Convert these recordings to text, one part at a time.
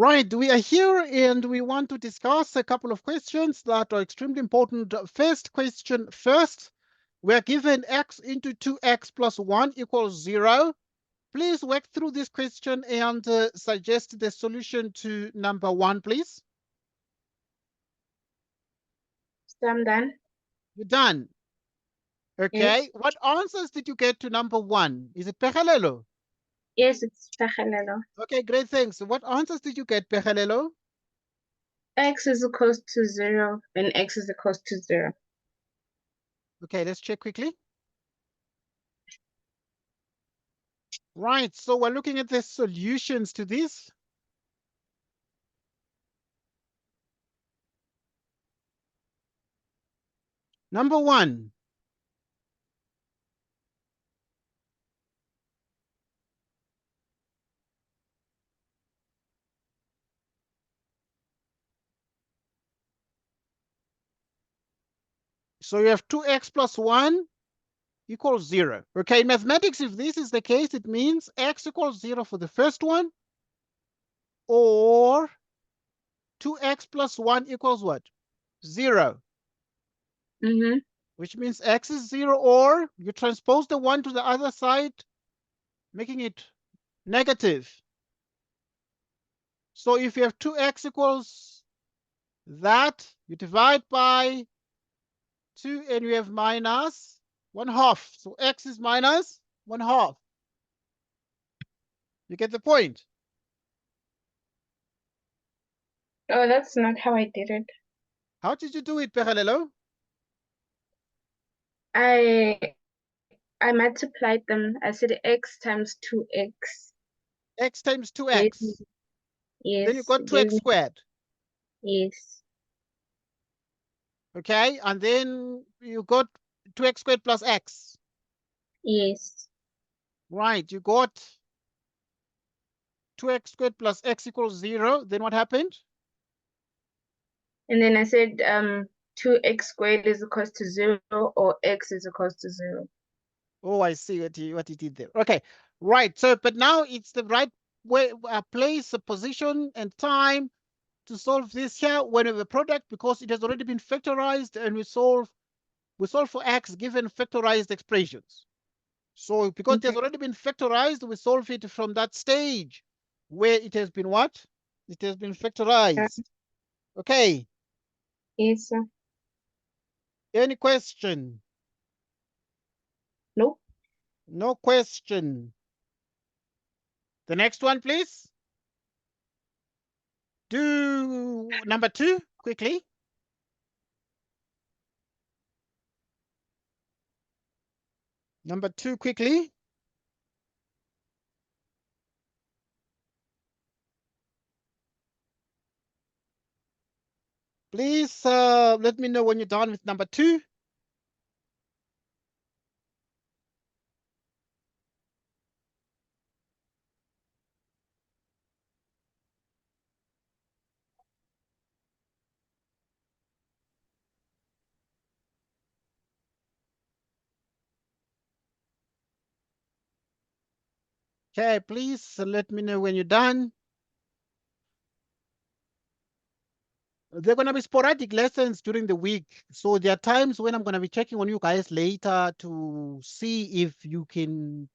Right, we are here and we want to discuss a couple of questions that are extremely important. First question first, we're given x into 2x plus 1 equals 0. Please work through this question and suggest the solution to number 1, please. So I'm done. You're done. Okay, Yes. what answers did you get to number 1? Is it Pegalelo? Yes, it's Tahalelo. Okay, great, thanks. What answers did you get, Pegalelo? X is equals to 0 and x is equals to 0. Okay, let's check quickly. Right, so we're looking at the solutions to this. Number 1. So you have 2x plus 1 equals 0. Okay, in mathematics, if this is the case, it means x equals 0 for the first one, or 2x plus 1 equals what? 0, Mm-hmm. which means x is 0, or you transpose the 1 to the other side, making it negative. So if you have 2x equals that, you divide by 2 and you have minus 1/2. So x is minus 1/2. You get the point? Oh, that's not how I did it. How did you do it, Pegalelo? I multiplied them. I said x times 2x. X times Gave 2x. me, Then you yes, got gave 2x me, squared. yes, Okay, and then you got 2x squared plus x. yes. Right, you got 2x squared plus x equals 0. Then what happened? And then I said 2x squared is equals to 0 or x is equals to 0. Oh, I see what you did there. Okay, right. So, but now it's the right way, place, position, and time to solve this here when we have a product, because it has already been factorized, and we solve for x given factorized expressions. So because it has already been factorized, we solve it from that stage where it has been what? It has been factorized. Okay, Yes, sir. any question? Nope. No question. The next one, please. Do number 2 quickly. Number 2 quickly. Please let me know when you're done with number 2. Okay, please let me know when you're done. They're going to be sporadic lessons during the week. So there are times when I'm going to be checking on you guys later to see if you can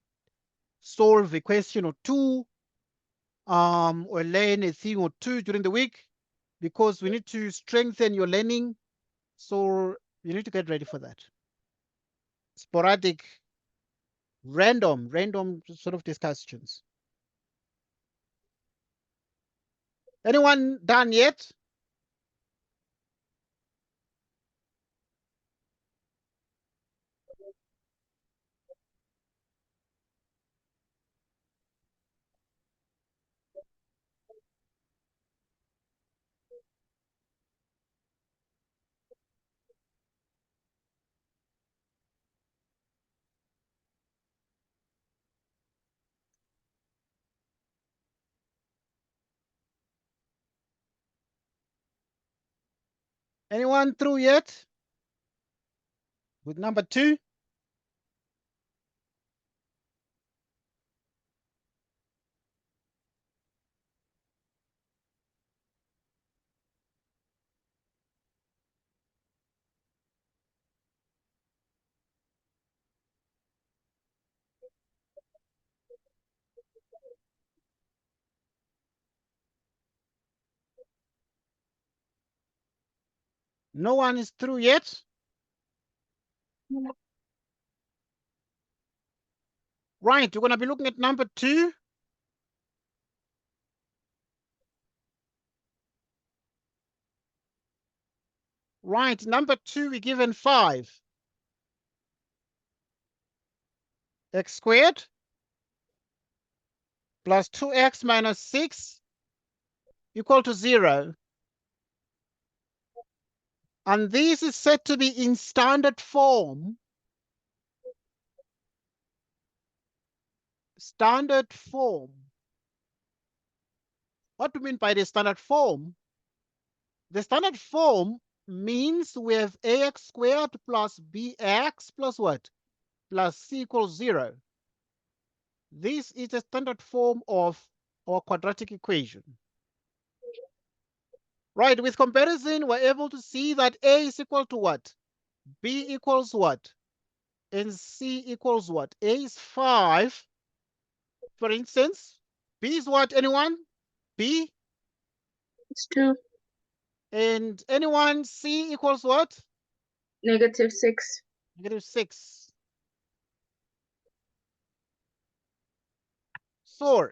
solve a question or two, or learn a thing or two during the week, because we need to strengthen your learning. So you need to get ready for that. Sporadic, random sort of discussions. Anyone done yet? Anyone through yet with number 2? No one is through yet? Right, we're going to be looking at number 2. Right, number 2, we're given 5. X squared plus 2x minus 6 equal to 0. And this is said to be in standard form. Standard form. What do you mean by the standard form? The standard form means we have ax squared plus bx plus what? Plus c equals 0. This is the standard form of our quadratic equation. Right, with comparison, we're able to see that a is equal to what? B equals what? And C equals what? A is 5, for instance. B is what, anyone? B? It's 2. And anyone? C equals what? -6. -6. So,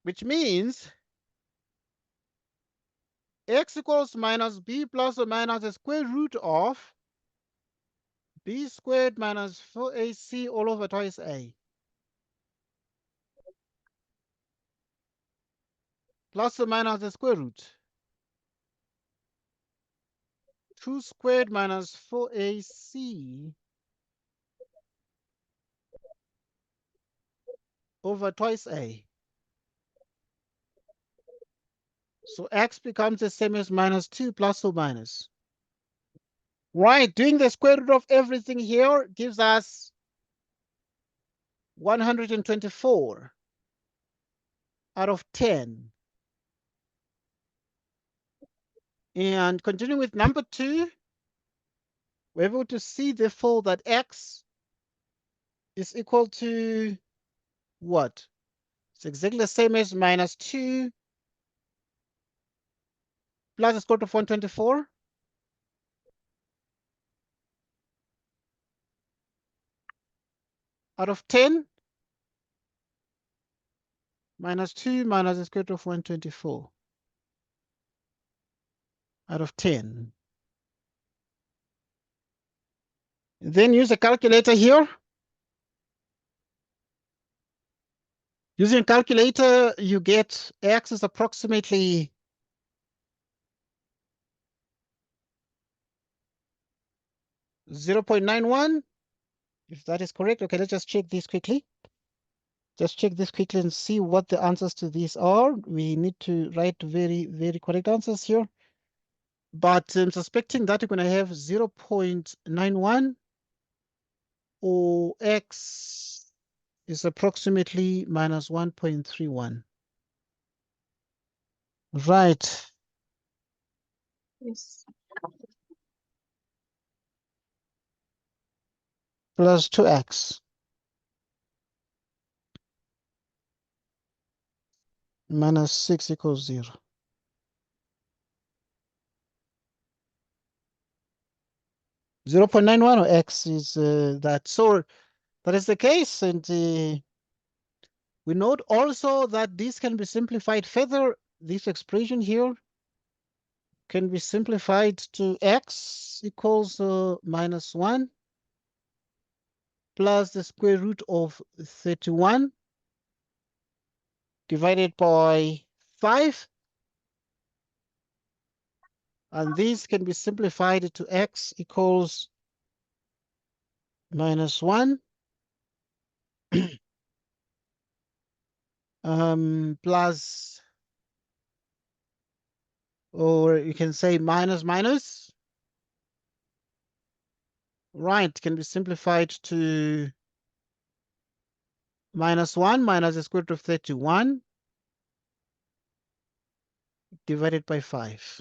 which means x equals minus b plus or minus the square root of b squared minus 4ac all over twice a. Plus or minus the square root. 2 squared minus 4ac over twice a. So x becomes the same as minus 2 plus or minus. Right, doing the square root of everything here gives us 124 out of 10. And continuing with number 2, we're able to see therefore that x is equal to what? It's exactly the same as minus 2 plus the square root of 124. Out of 10, minus 2 minus the square root of 124. Out of 10. Then use a calculator here. Using a calculator, you get x is approximately 0.91. If that is correct, okay, let's just check this quickly. Just check this quickly and see what the answers to these are. We need to write very, very correct answers here. But I'm suspecting that we're going to have 0.91 or x is approximately minus 1.31. Right. Yes. Plus 2x. Minus 6 equals 0. 0.91 or x is that. So that is the case. And we note also that this can be simplified further. This expression here can be simplified to x equals minus 1 plus the square root of 31 divided by 5. And this can be simplified to x equals minus 1 plus, or you can say minus minus. Right, can be simplified to minus 1 minus the square root of 31 divided by 5.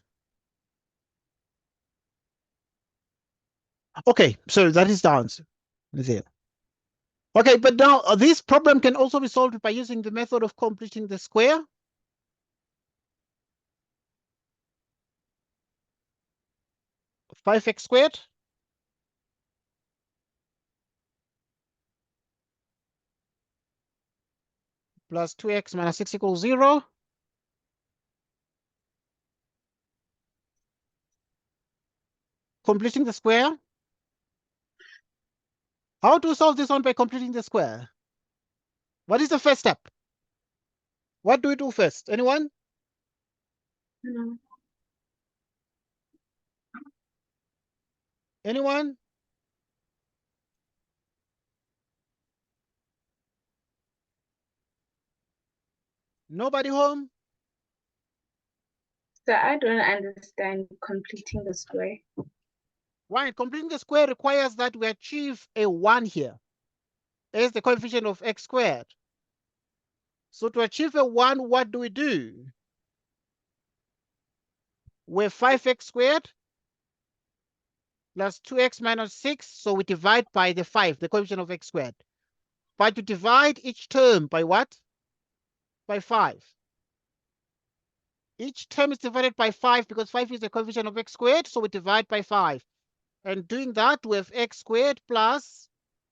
Okay, so that is the answer there. Okay, but now this problem can also be solved by using the method of completing the square. 5x squared plus 2x minus 6 equals 0. Completing the square. How to solve this one by completing the square? What is the first step? What do we do first? Anyone? No. Anyone? Nobody home? So I don't understand completing the square. Right, completing the square requires that we achieve a 1 here as the coefficient of x squared. So to achieve a 1, what do we do? We have 5x squared plus 2x minus 6, so we divide by the 5, the coefficient of x squared. But to divide each term by what? By 5. Each term is divided by 5 because 5 is the coefficient of x squared, so we divide by 5. And doing that, we have x squared plus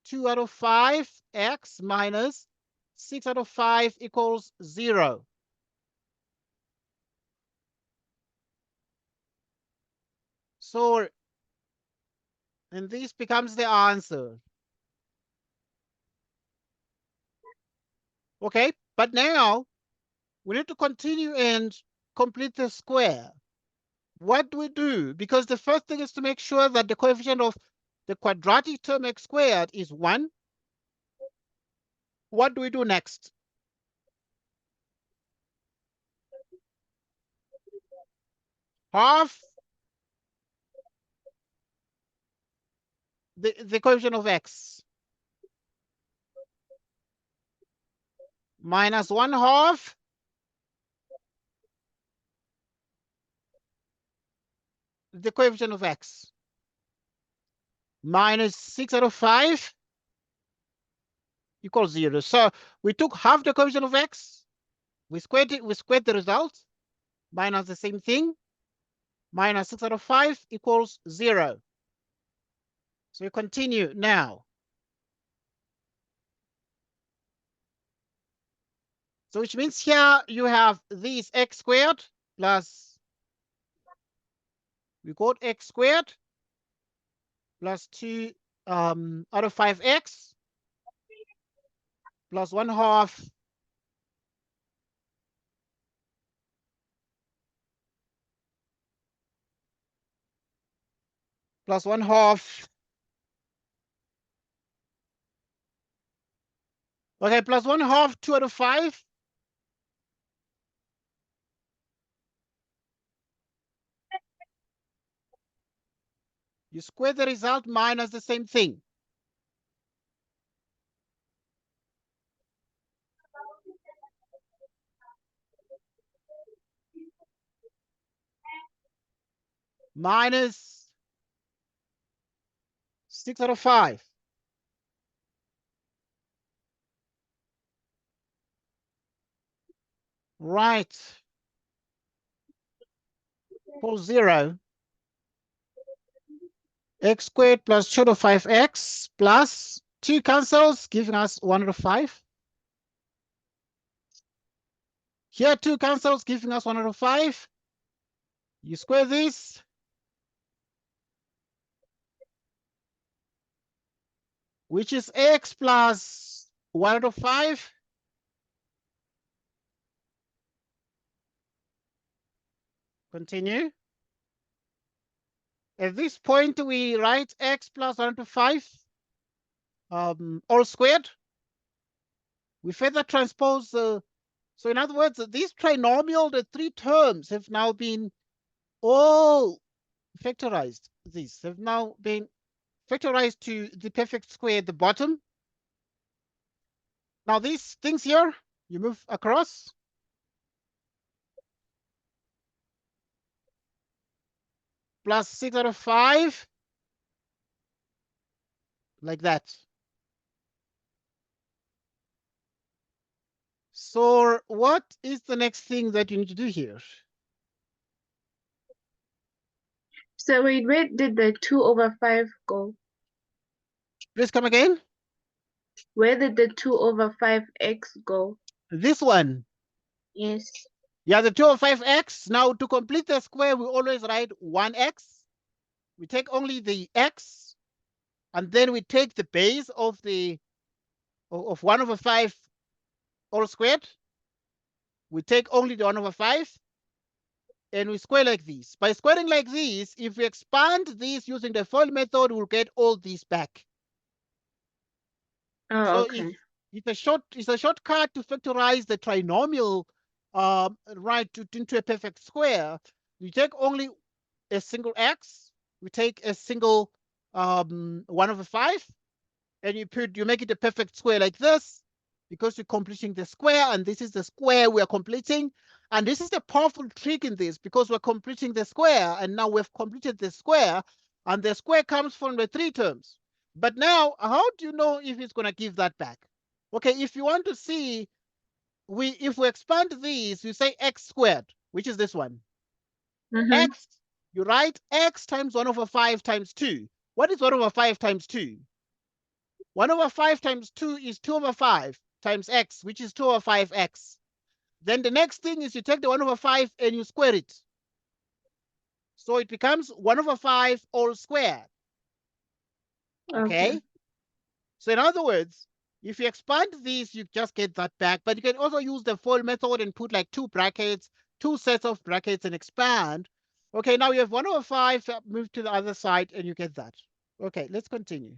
2 out of 5, x minus 6 out of 5 equals 0. So, and this becomes the answer. Okay, but now we need to continue and complete the square. What do we do? Because the first thing is to make sure that the coefficient of the quadratic term x squared is 1. What do we do next? Half the coefficient of x minus 1/2 the coefficient of x minus 6 out of 5 equals 0. So we took half the coefficient of x, we squared it, we squared the result, minus the same thing, minus 6 out of 5 equals 0. So we continue now. So which means here you have this x squared plus, we got x squared plus 2 out of 5x plus 1/2 plus 1/2. Okay, plus 1/2, 2 out of 5. You square the result minus the same thing. Minus 6 out of 5. Right. Equals 0. X squared plus 2 out of 5x plus 2 cancels, giving us 1 out of 5. Here 2 cancels, giving us 1 out of 5. You square this. Which is x plus 1 out of 5. Continue. At this point, we write x plus 1 out of 5 all squared. We further transpose. So in other words, this trinomial, the 3 terms have now been all factorized. These have now been factorized to the perfect square at the bottom. Now these things here, you move across. Plus 6 out of 5. Like that. So what is the next thing that you need to do here? So wait, where did the 2/5 go? Please come again. Where did the 2/5x go? This one. Yes. Yeah, the 2/5x. Now, to complete the square, we always write 1x. We take only the x, and then we take the base of the of 1/5 all squared. We take only the 1/5, and we square like this. By squaring like this, if we expand this using the FOIL method, we'll get all these back. Oh, So okay. it's a shortcut to factorize the trinomial right into a perfect square. You take only a single x, we take a single 1/5, and you make it a perfect square like this, because you're completing the square, and this is the square we are completing. And this is the powerful trick in this, because we're completing the square, and now we've completed the square, and the square comes from the 3 terms. But now, how do you know if it's going to give that back? Okay, if you want to see, if we expand these, we say x squared, which is this one. X, you write x times 1/5 times 2. What is 1/5 times 2? 1/5 times 2 is 2/5 times x, which is 2/5x. Then the next thing is you take the 1/5 and you square it. So it becomes 1/5 all squared. Okay? So in other words, if you expand this, you just get that back. But you can also use the FOIL method and put like 2 brackets, 2 sets of brackets, and expand. Okay, now you have 1/5, move to the other side, and you get that. Okay, let's continue.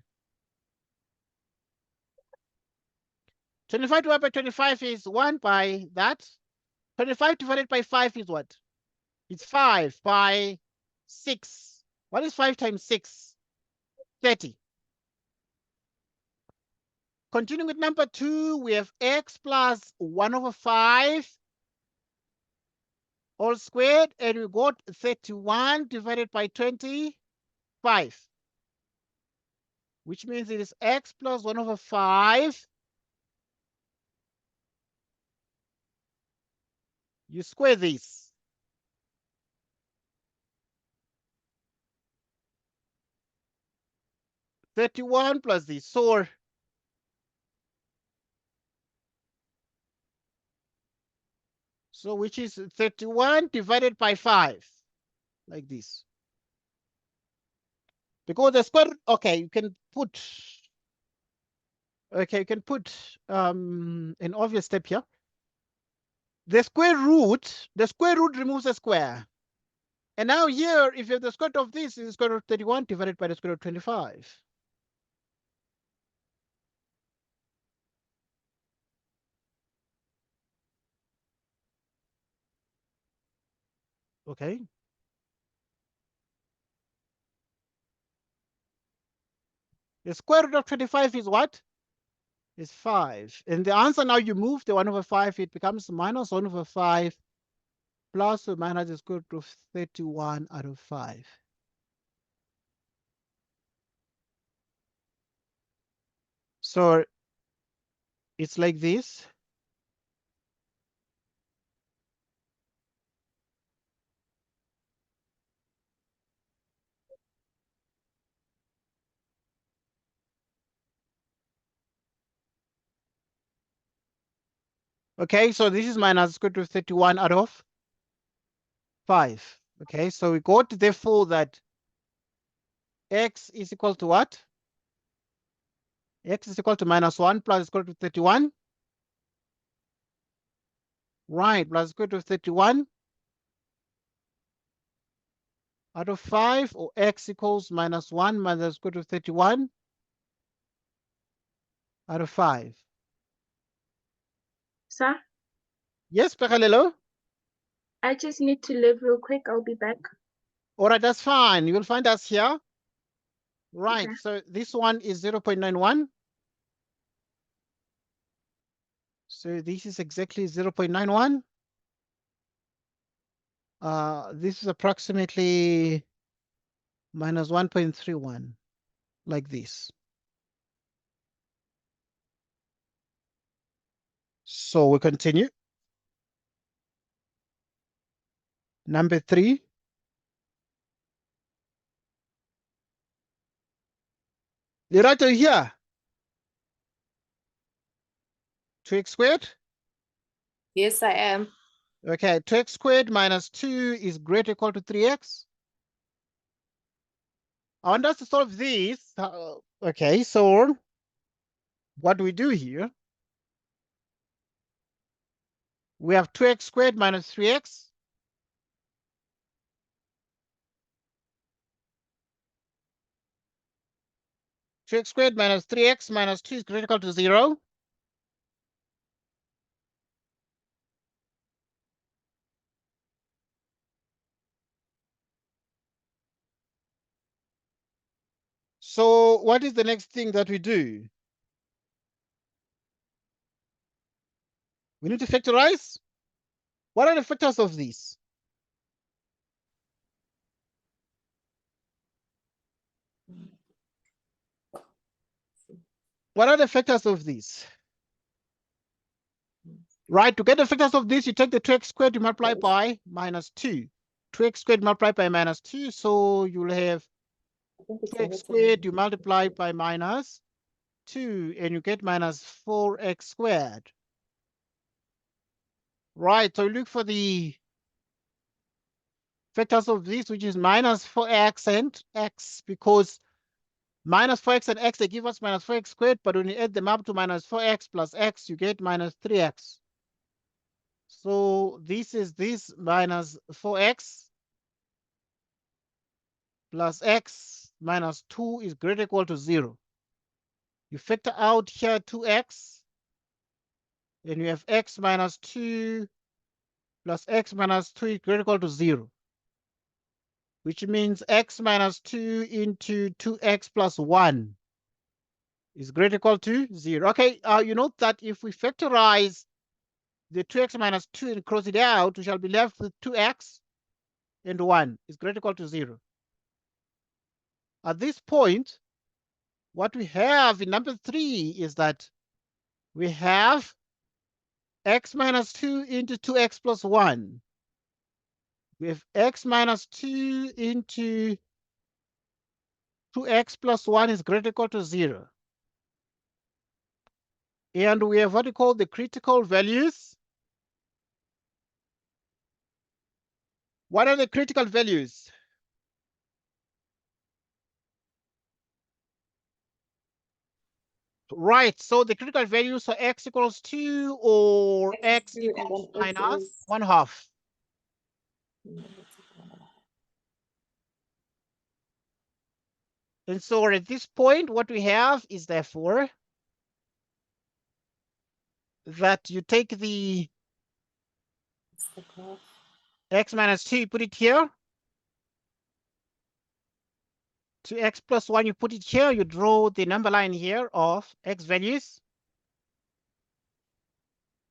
25 divided by 25 is 1 by that. 25 divided by 5 is what? It's 5 by 6. What is 5 times 6? 30. Continuing with number 2, we have x plus 1/5 all squared, and we got 31 divided by 25, which means it is x plus 1/5. You square this. (31) plus this. So which is 31 divided by 5, like this. Because the square, okay, you can put an obvious step here. The square root removes the square. And now here, if you have the square root of this, is the square root of 31 divided by the square root of 25. Okay. The square root of 25 is what? Is 5. And the answer, now you move the 1/5, it becomes minus 1/5 plus or minus the square root of 31 out of 5. So it's like this. Okay, so this is minus square root of 31 out of 5. Okay, so we got therefore that x is equal to what? X is equal to minus 1 plus square root of 31. Right, plus square root of 31 out of 5, or x equals minus 1 minus square root of 31 out of 5. Sir, Yes, Pekalelo? I just need to leave real quick. I'll be back. All right, that's fine. You will find us here. Right, Okay. so this one is 0.91. So this is exactly 0.91. This is approximately minus 1.31, like this. So we continue. Number 3. You write it here. 2x squared. Yes, I am. Okay, 2x squared minus 2 is greater or equal to 3x. I want us to solve this. Okay, so what do we do here? We have 2x squared minus 3x. Two x squared minus 3x minus 2 is greater or equal to 0. So what is the next thing that we do? We need to factorize. What are the factors of this? What are the factors of this? Right, to get the factors of this, you take the 2x squared, you multiply by minus 2. 2x squared multiplied by minus 2, so you'll have I think it's 2x squared, you multiply by minus 2, and you get minus 4x squared. Right, so look for the factors of this, which is minus 4x and x, because minus 4x and x, they give us minus 4x squared, but when you add them up to minus 4x plus x, you get minus 3x. So this is this minus 4x plus x minus 2 is greater or equal to 0. You factor out here 2x, then you have x minus 2 plus x minus 2 is greater or equal to 0, which means x minus 2 into 2x plus 1 is greater or equal to 0. Okay, you note that if we factorize the 2x minus 2 and cross it out, we shall be left with 2x and 1 is greater or equal to 0. At this point, what we have in number 3 is that we have x minus 2 into 2x plus 1. We have x minus 2 into 2x plus 1 is greater or equal to 0. And we have what we call the critical values. What are the critical values? Right, so the critical values for x equals 2 or x X2 and equals then X minus is 1/2. And so at this point, what we have is therefore that you take the the graph. x minus 2, you put it here. To x plus 1, you put it here. You draw the number line here of x values.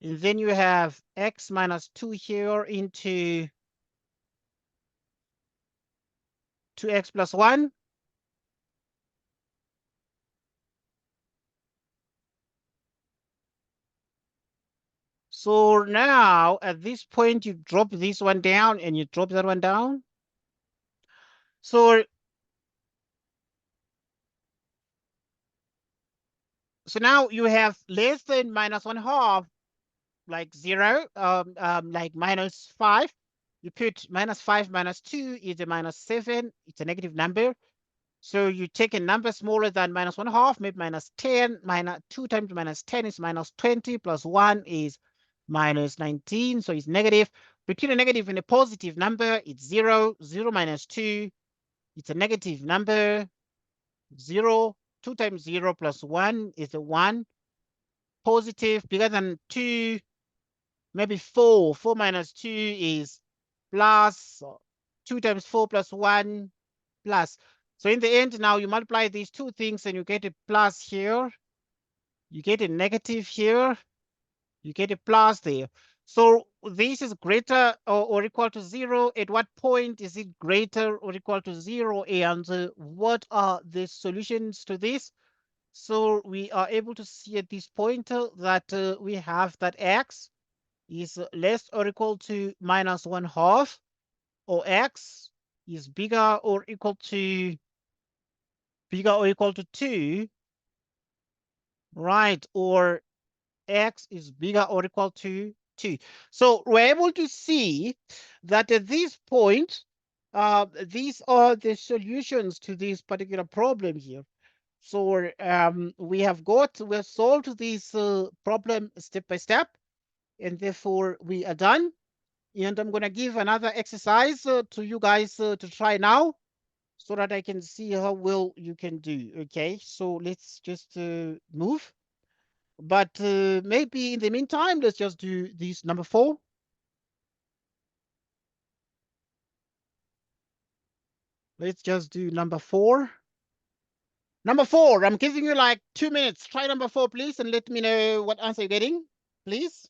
And then you have x minus 2 here into 2x plus 1. So now at this point, you drop this one down and you drop that one down. So now you have less than minus 1/2, like 0, like minus 5. You put minus 5 minus 2 is a minus 7. It's a negative number. So you take a number smaller than minus 1/2, maybe minus 10. Minus 2 times minus 10 is minus 20, plus 1 is minus 19. So it's negative. Between a negative and a positive number, it's 0. 0 minus 2, it's a negative number. 0. 2 times 0 plus 1 is a 1. Positive, bigger than 2, maybe 4. 4 minus 2 is plus. 2 times 4 plus 1 plus. So in the end, now you multiply these two things and you get a plus here. You get a negative here. You get a plus there. So this is greater or equal to 0. At what point is it greater or equal to 0? And what are the solutions to this? So we are able to see at this point that we have that x is less or equal to minus 1/2, or x is bigger or equal to 2, right? Or x is bigger or equal to 2. So we're able to see that at this point, these are the solutions to this particular problem here. So we've solved this problem step by step, and therefore we are done. And I'm going to give another exercise to you guys to try now, so that I can see how well you can do. Okay, so let's just move. But maybe in the meantime, let's just do this number 4. Let's just do number 4. Number 4, I'm giving you like 2 minutes. Try number 4, please, and let me know what answer you're getting, please.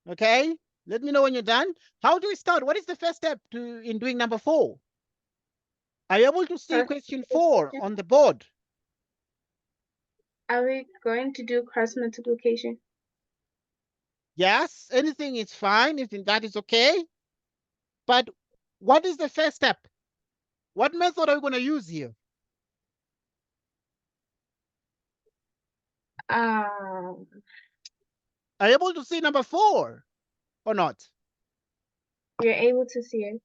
Okay, let me know when you're done. How do we start? What is the first step in doing number 4? Are you able to see Cross question 4 multiplication. on the board? Are we going to do cross multiplication? Yes, anything is fine, if that is okay. But what is the first step? What method are we going to use here? Um, Are you able to see number 4 or not? you're able to see it.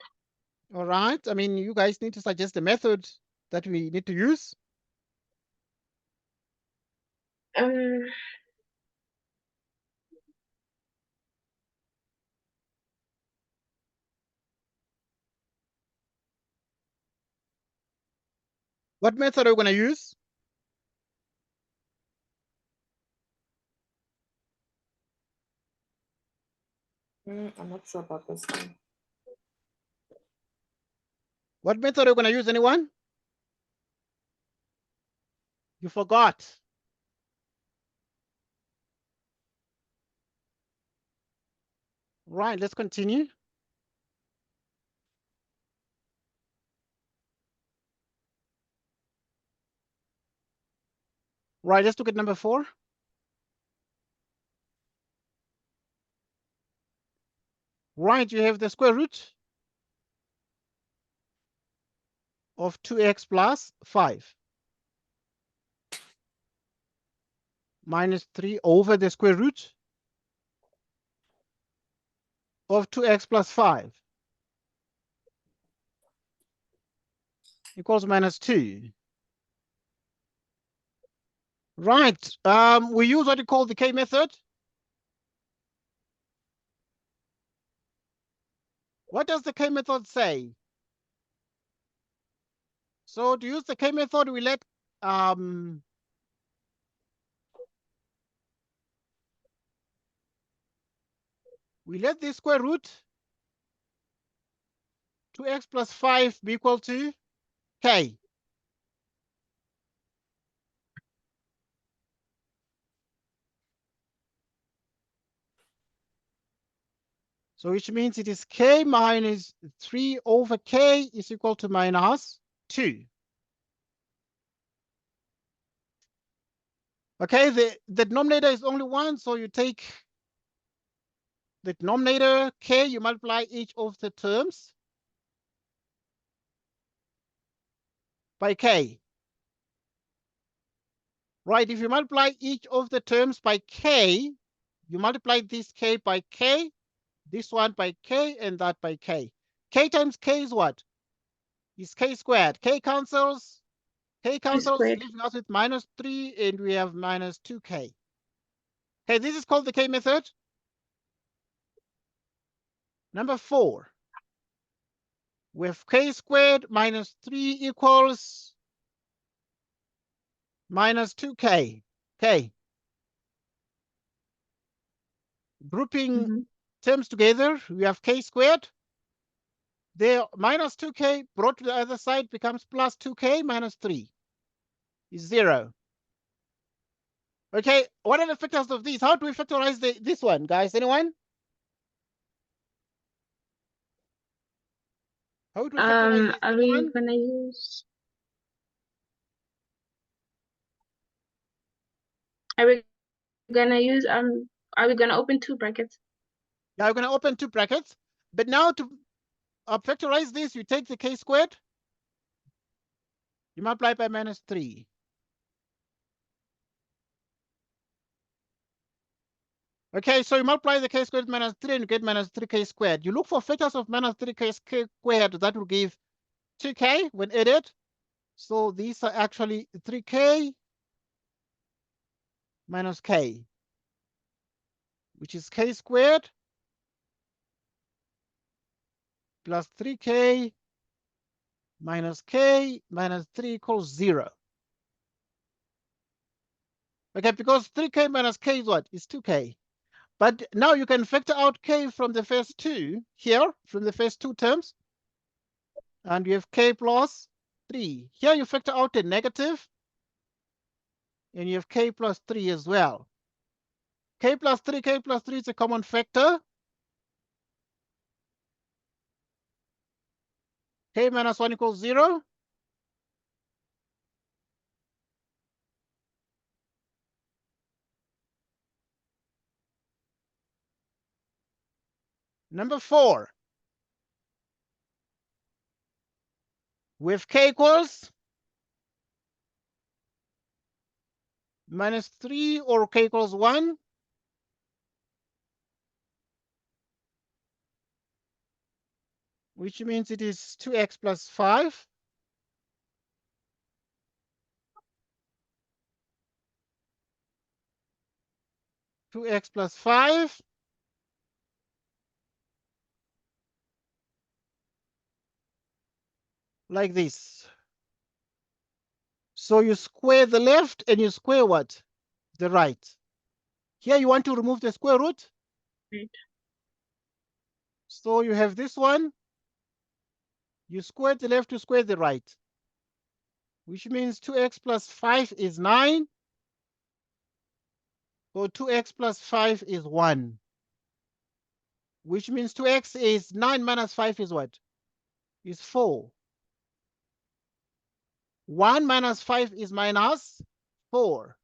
All right. I mean, you guys need to suggest the method that we need to use. Um, What method are we going to use? I'm not sure about this one. What method are we going to use, anyone? You forgot. Right, let's continue. Right, let's look at number 4. Right, you have the square root of 2x plus 5 minus 3 over the square root of 2x plus 5 equals minus 2. Right, we use what you call the K method. What does the K method say? So to use the K method, we let the square root 2x plus 5 be equal to K. So which means it is K minus 3 over K is equal to minus 2. Okay, the denominator is only 1, so you take the denominator K, you multiply each of the terms by K. Right, if you multiply each of the terms by K, you multiply this K by K, this one by K, and that by K. K times K is what? Is K squared. K cancels, squared. leaving us with minus 3, and we have minus 2K. Okay, this is called the K method. Number 4, we have K squared minus 3 equals minus 2K. Okay. Grouping terms together, we have K squared. There, minus 2K brought to the other side becomes plus 2K minus 3 is 0. Okay, what are the factors of these? How do we factorize this one, guys? Anyone? How do we factorize this? Are we One. gonna use? Are we gonna use Are we gonna open two brackets? Now we're going to open two brackets. But now to factorize this, you take the k squared. You multiply by -3. Okay, so you multiply the k squared -3 and you get -3k squared. You look for factors of -3k squared that will give 2k when added. So these are actually 3k minus k, which is k squared plus 3k minus k minus 3 equals 0. Okay, because 3k minus k is what? Is 2k. But now you can factor out k from the first two here, from the first two terms. And you have k plus 3. Here you factor out a negative, and you have k plus 3 as well. K plus 3 is a common factor. K minus 1 equals 0. Number 4. With k equals -3 or k equals 1. Which means it is 2x plus 5. Two x plus 5. Like this. So you square the left and you square what? The right. Here you want to remove the square root. Right. So you have this one. You square the left, you square the right. Which means 2x plus 5 is 9. So 2x plus 5 is 1. Which means 2x is 9 minus 5 is what? Is 4. 1 minus 5 is minus 4.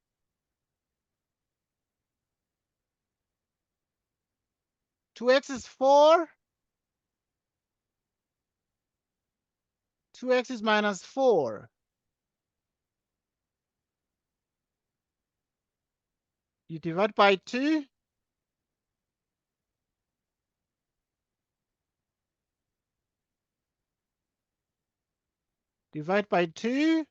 Two x is 4. 2x is minus 4. You divide by 2. Divide by 2.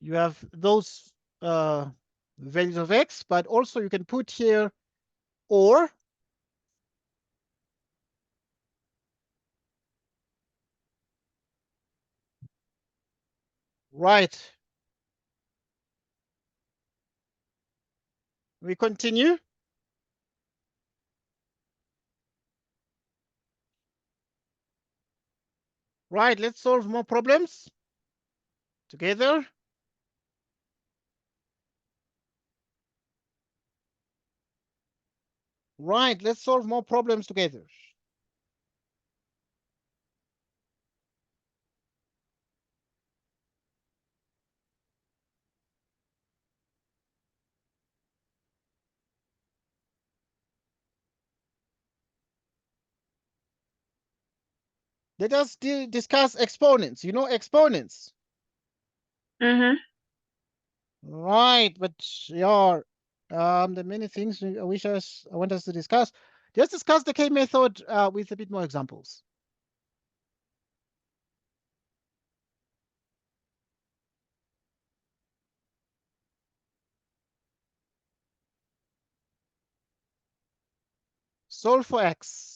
You have those values of x, but also you can put here or. Right. We continue. Right, let's solve more problems together. Right, let's solve more problems together. Let us discuss exponents. You know exponents. Mm-hmm. Right, but yeah, the many things I want us to discuss. Let's discuss the K method with a bit more examples. Solve for x.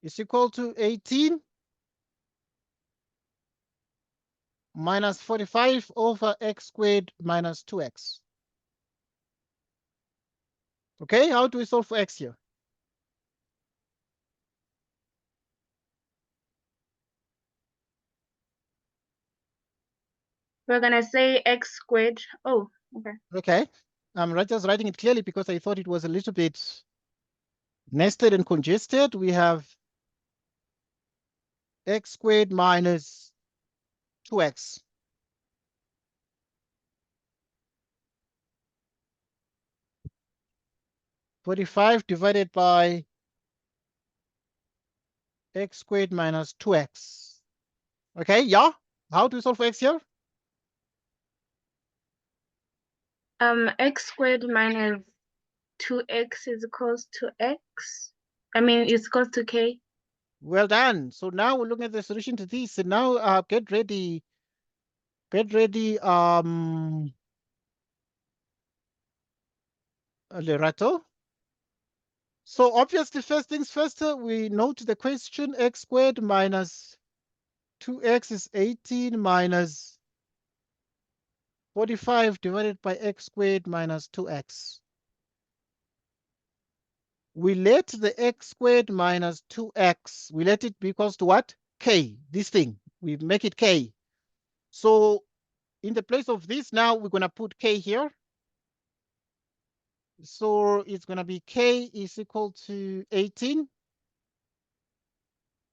Is equal to 18 minus 45 over x squared minus 2x. Okay, how do we solve for x here? We're gonna say x squared. Oh, okay. Okay. I'm just writing it clearly because I thought it was a little bit nested and congested. We have x squared minus 2x. (45) divided by x squared minus 2x. Okay, yeah. How do we solve for x here? X squared minus 2x is equals to x. I mean, it's equals to k. Well done. So now we're looking at the solution to this. And now get ready. Get ready, Lerato. So obviously, first things first, we note the question x squared minus 2x is 18 minus 45 divided by x squared minus 2x. We let the x squared minus 2x, we let it be equals to what? K, this thing. We make it k. So in the place of this now, we're going to put k here. So it's going to be k is equal to 18.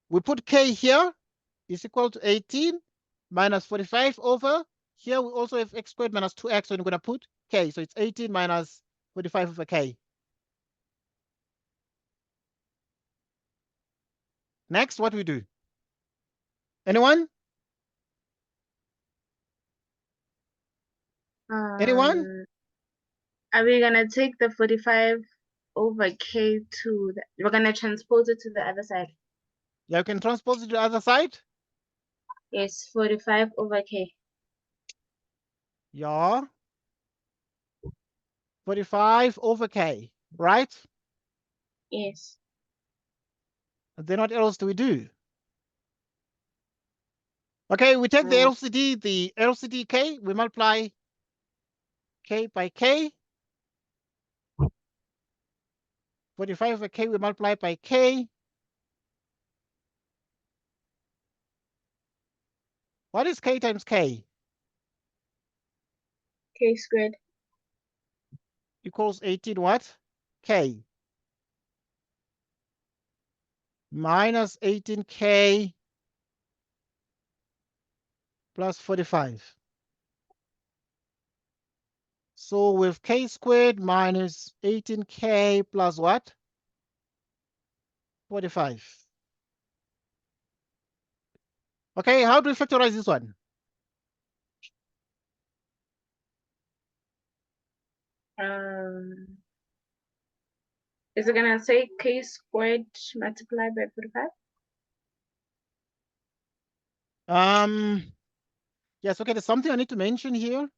We put k here is equal to 18 minus 45 over. Here we also have x squared minus 2x, so we're going to put k. So it's 18 minus 45 over k. Next, what we do? Anyone? Anyone? Are we gonna take the 45 over k to the, we're gonna transpose it to the other side? Yeah, you can transpose it to the other side. Yes, 45 over k. Yeah. 45 over k, right? Yes. And then what else do we do? Okay, we take the LCD k, we multiply k by k. 45 over k, we multiply by k. What is k times k? K squared. Equals 18 what? K. Minus 18k plus 45. So with k squared minus 18k plus what? 45. Okay, how do we factorize this one? Is it gonna say k squared multiplied by 45? Yes, okay, there's something I need to mention here.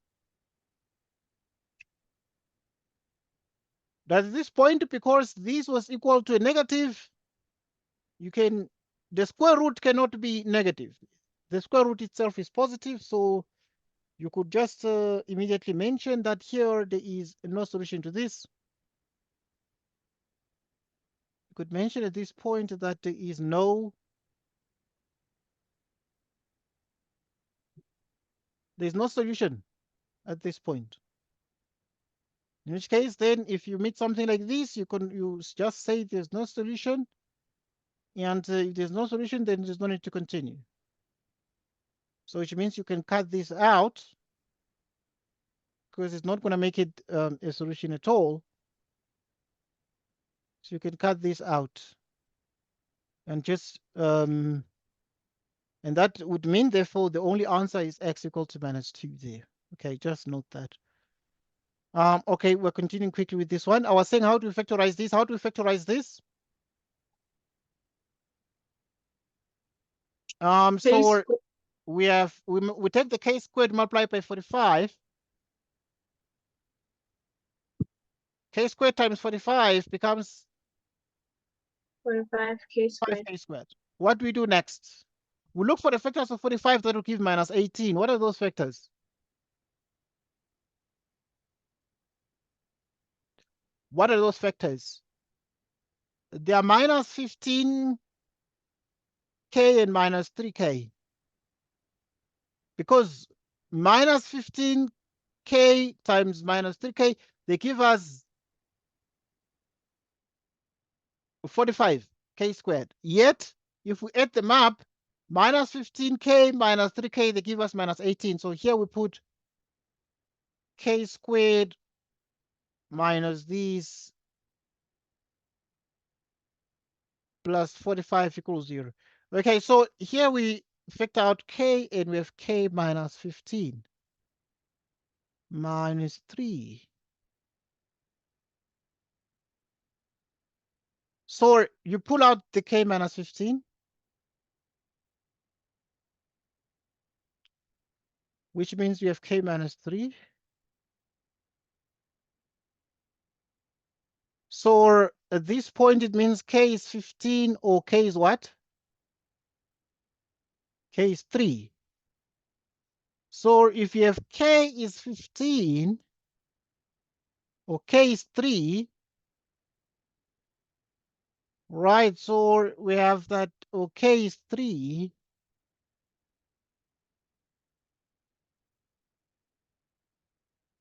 That at this point, because this was equal to a negative, the square root cannot be negative. The square root itself is positive, so you could just immediately mention that here there is no solution to this. You could mention at this point that there is there's no solution at this point. In which case, then if you meet something like this, you just say there's no solution. And if there's no solution, then there's no need to continue. So which means you can cut this out because it's not going to make it a solution at all. So you can cut this out and just, and that would mean, therefore, the only answer is x equal to -2 there. Okay, just note that. Okay, we're continuing quickly with this one. I was saying, how do we factorize this? How do we factorize this? So we take the k squared multiplied by 45. K squared times 45 becomes 45 k squared. 5k squared. What do we do next? We look for the factors of 45 that will give -18. What are those factors? What are those factors? They are -15k and -3k. Because minus 15k times minus 3k, they give us 45k squared. Yet, if we add them up, minus 15k minus 3k, they give us minus 18. So here we put k squared minus these plus 45 equals 0. Okay, so here we factor out k, and we have k minus 15 minus 3. So you pull out the k minus 15, which means we have k minus 3. So at this point, it means k is 15, or k is what? K is 3. So if you have k is 15, or k is 3, right? So we have that, or k is 3.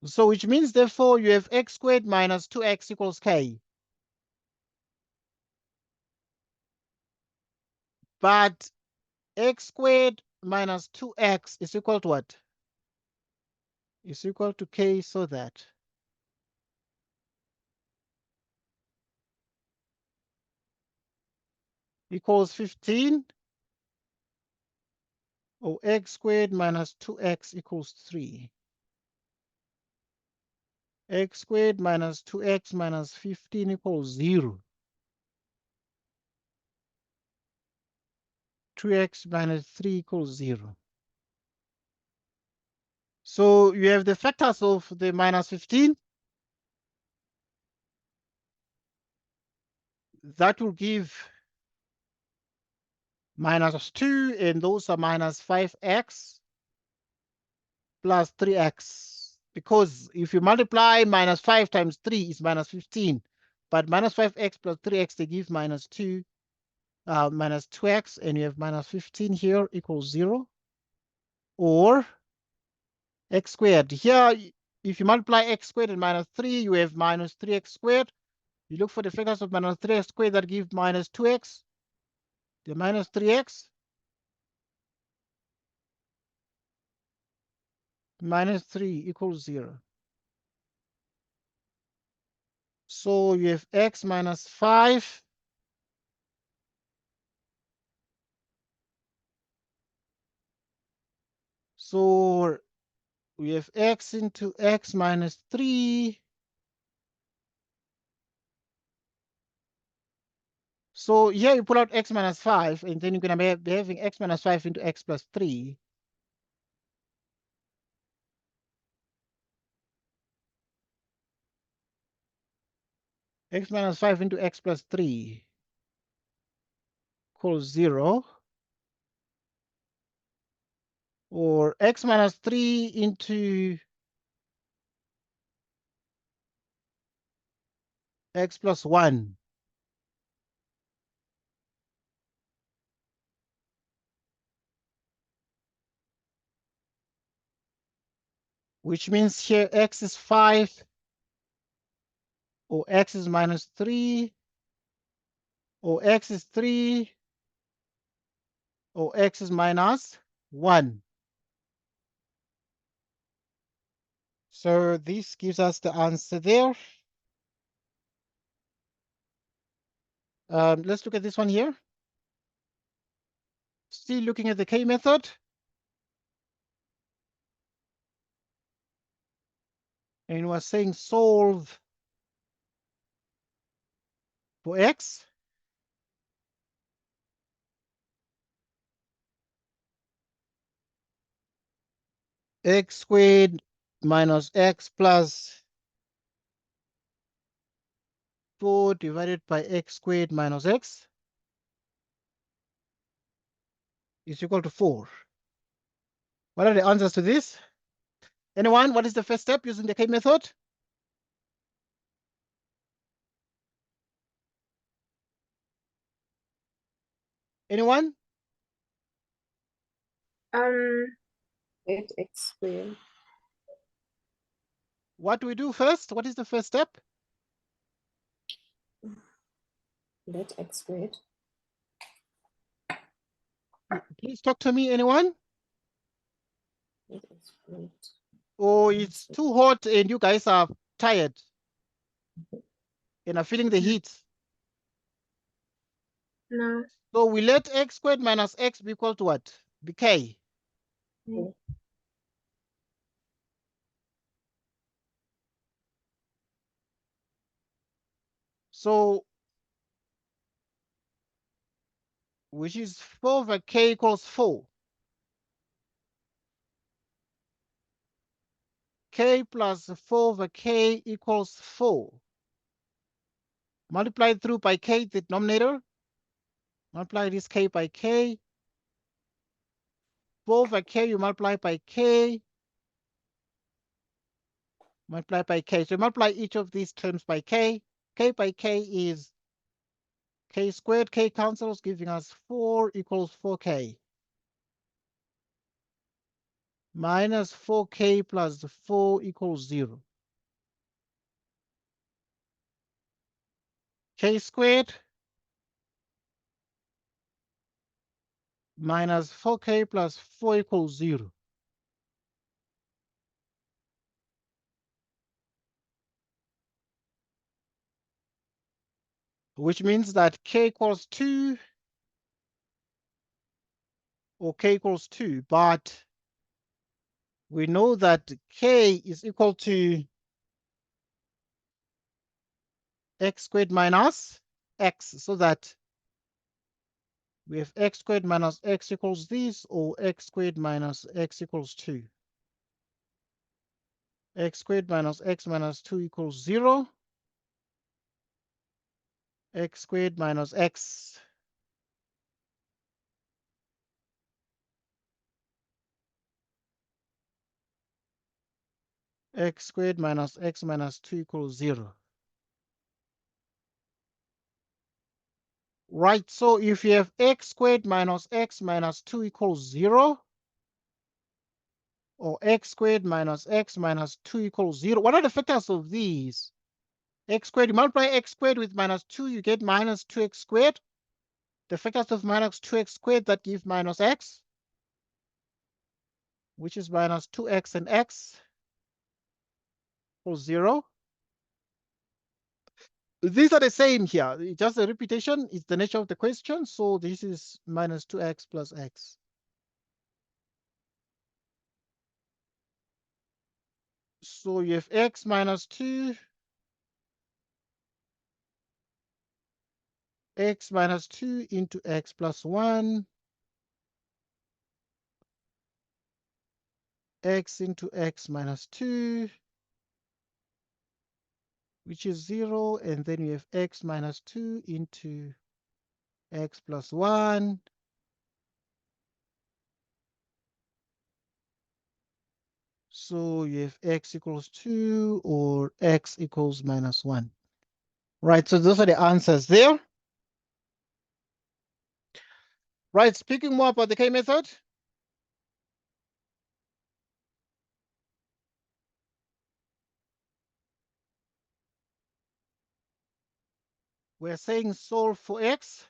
So which means, therefore, you have x squared minus 2x equals k. But x squared minus 2x is equal to what? Is equal to k, so that equals 15, or x squared minus 2x equals 3. X squared minus 2x minus 15 equals 0. 2x minus 3 equals 0. So you have the factors of the minus 15. That will give minus 2, and those are minus 5x plus 3x. Because if you multiply minus 5 times 3 is minus 15. But minus 5x plus 3x, they give minus 2, minus 2x, and you have minus 15 here equals 0. Or x squared. Here, if you multiply x squared and minus 3, you have minus 3x squared. You look for the factors of minus 3x squared that give minus 2x. The minus 3x minus 3 equals 0. So you have x minus 5. So we have x into x minus 3. So here you pull out x minus 5, and then you're going to be having x minus 5 into x plus 3. X minus 5 into x plus 3 equals 0. Or x minus 3 into x plus 1. Which means here x is 5, or x is minus 3, or x is 3, or x is minus 1. So this gives us the answer there. Let's look at this one here. Still looking at the K method. And we're saying solve for x. X squared minus x plus 4 divided by x squared minus x is equal to 4. What are the answers to this? Anyone? What is the first step using the K method? Anyone? Um, Let x squared. What do we do first? What is the first step? Let x squared. Please talk to me, anyone? Let x squared. Or it's too hot and you guys are tired and are feeling the heat. No. So we let x squared minus x be equal to what? Be k. Mm. So, which is 4 over k equals 4. K plus 4 over k equals 4. Multiply through by k, the denominator. Multiply this k by k. 4 over k, you multiply by k. Multiply by k. So multiply each of these terms by k. K by k is k squared. K cancels, giving us 4 equals 4k. Minus 4k plus 4 equals 0. K squared minus 4k plus 4 equals 0. Which means that k equals 2 or k equals 2, but we know that k is equal to x squared minus x, so that we have x squared minus x equals this, or x squared minus x equals 2. X squared minus x minus 2 equals 0. X squared minus x. X squared minus x minus 2 equals 0. Right, so if you have x squared minus x minus 2 equals 0, or x squared minus x minus 2 equals 0, what are the factors of these? X squared, you multiply x squared with minus 2, you get minus 2x squared. The factors of minus 2x squared that give minus x, which is minus 2x and x equals 0. These are the same here. Just a repetition is the nature of the question. So this is minus 2x plus x. So you have x minus 2, x minus 2 into x plus 1, x into x minus 2, which is 0. And then you have x minus 2 into x plus 1. So you have x equals 2 or x equals minus 1. Right, so those are the answers there. Right, speaking more about the K method. We're saying solve for x.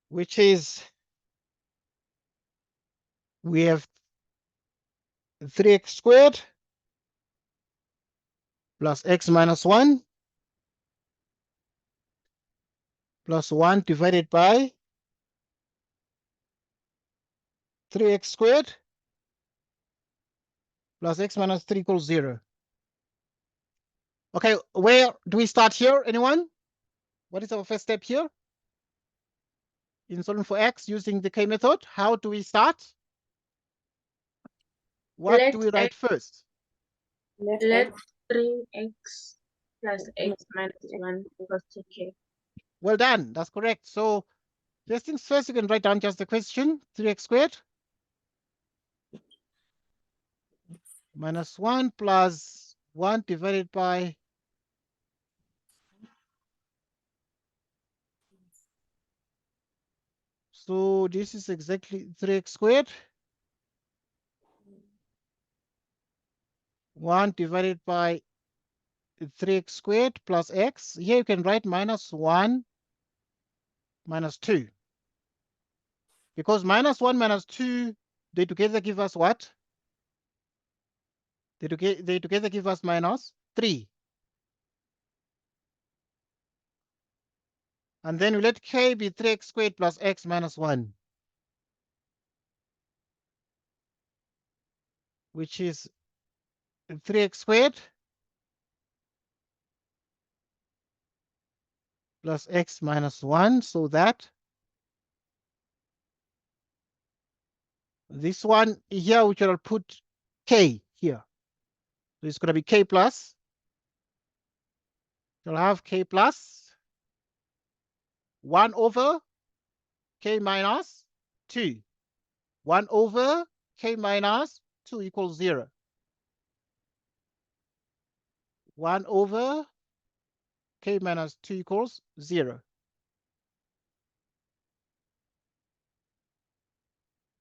Which is, we have 3x squared plus x minus 1 plus 1 divided by 3x squared plus x minus 3 equals 0. Okay, where do we start here? Anyone? What is our first step here? In solving for x using the K method, how do we start? What Let do we write first? Let Let x 3x plus x minus 1 equals 2k. Well done, that's correct. So first things first, you can write down just the question, 3x squared minus 1 plus 1 divided by So this is exactly 3x squared. 1 divided by 3x squared plus x. Here you can write minus 1 minus 2. Because minus 1 minus 2, they together give us what? They together give us minus 3. And then we let k be 3x squared plus x minus 1. Which is 3x squared plus x minus 1. So that this one here, we shall put k here. So it's going to be k plus. You'll have k plus 1 over k minus 2. 1 over k minus 2 equals 0. 1 over k minus 2 equals 0.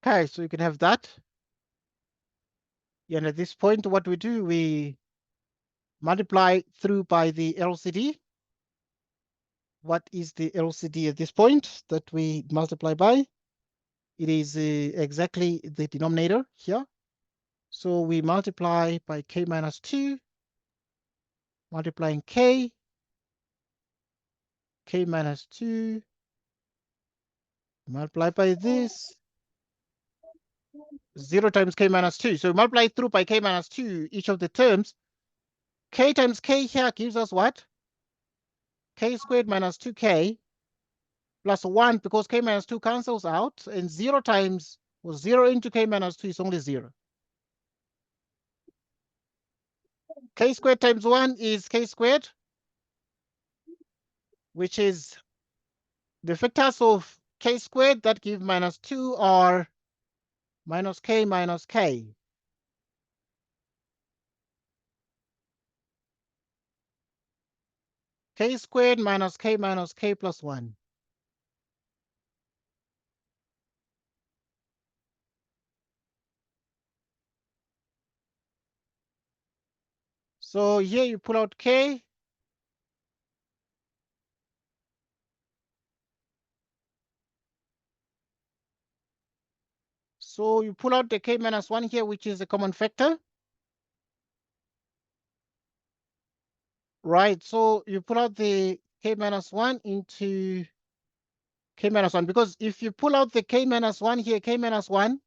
Okay, so you can have that. And at this point, what we do, we multiply through by the LCD. What is the LCD at this point that we multiply by? It is exactly the denominator here. So we multiply by k minus 2, multiplying k minus 2, multiply by this, 0 times k minus 2. So multiply through by k minus 2, each of the terms. K times k here gives us what? K squared minus 2k plus 1, because k minus 2 cancels out, and 0 times, well, 0 into k minus 2 is only 0. K squared times 1 is k squared, which is the factors of k squared that give minus 2 are minus k minus k. K squared minus k plus 1. So here you pull out k. So you pull out the k minus 1 here, which is a common factor. Right, so you pull out the k minus 1 into k minus 1, because if you pull out the k minus 1 here, k minus 1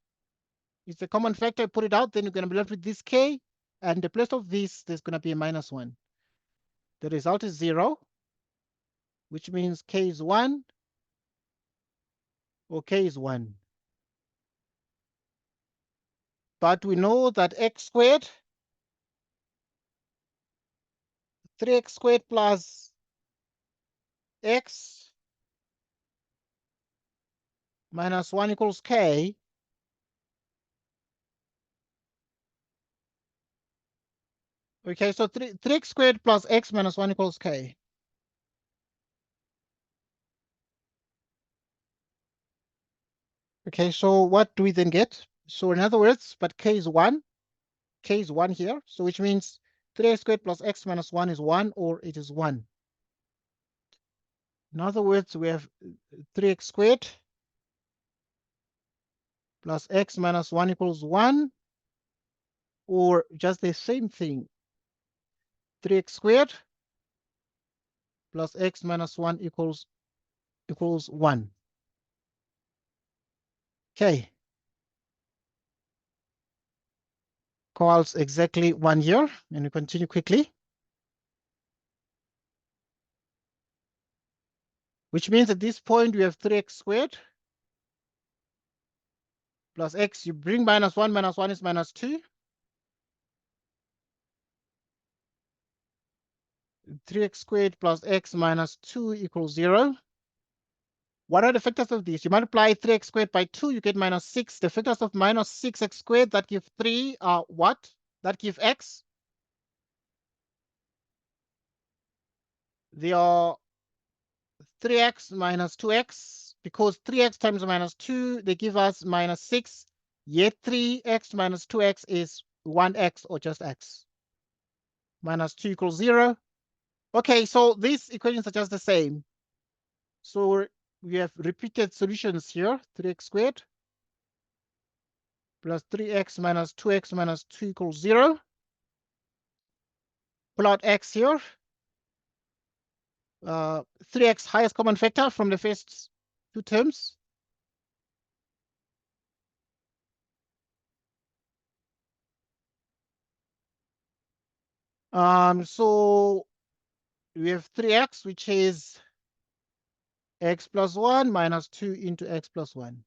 is a common factor, put it out, then you're going to be left with this k, and the place of this, there's going to be a minus 1. The result is 0, which means k is 1, or k is 1. But we know that x squared, 3x squared plus x minus 1 equals k. Okay, so 3x squared plus x minus 1 equals k. Okay, so what do we then get? So in other words, but k is 1. K is 1 here, so which means 3x squared plus x minus 1 is 1, or it is 1. In other words, we have 3x squared plus x minus 1 equals 1, or just the same thing, 3x squared plus x minus 1 equals 1. Okay. Calls exactly 1 here, and we continue quickly. Which means at this point we have 3x squared plus x. You bring minus 1 is minus 2. 3x squared plus x minus 2 equals 0. What are the factors of this? You multiply 3x squared by 2, you get minus 6. The factors of minus 6x squared that give 3 are what? That give x. They are 3x minus 2x because 3x times minus 2, they give us minus 6, yet 3x minus 2x is 1x or just x. Minus 2 equals 0. Okay, so these equations are just the same. So we have repeated solutions here, 3x squared plus 3x minus 2x minus 2 equals 0. Plot x here. 3x highest common factor from the first two terms. So we have 3x, which is x plus 1 minus 2 into x plus 1.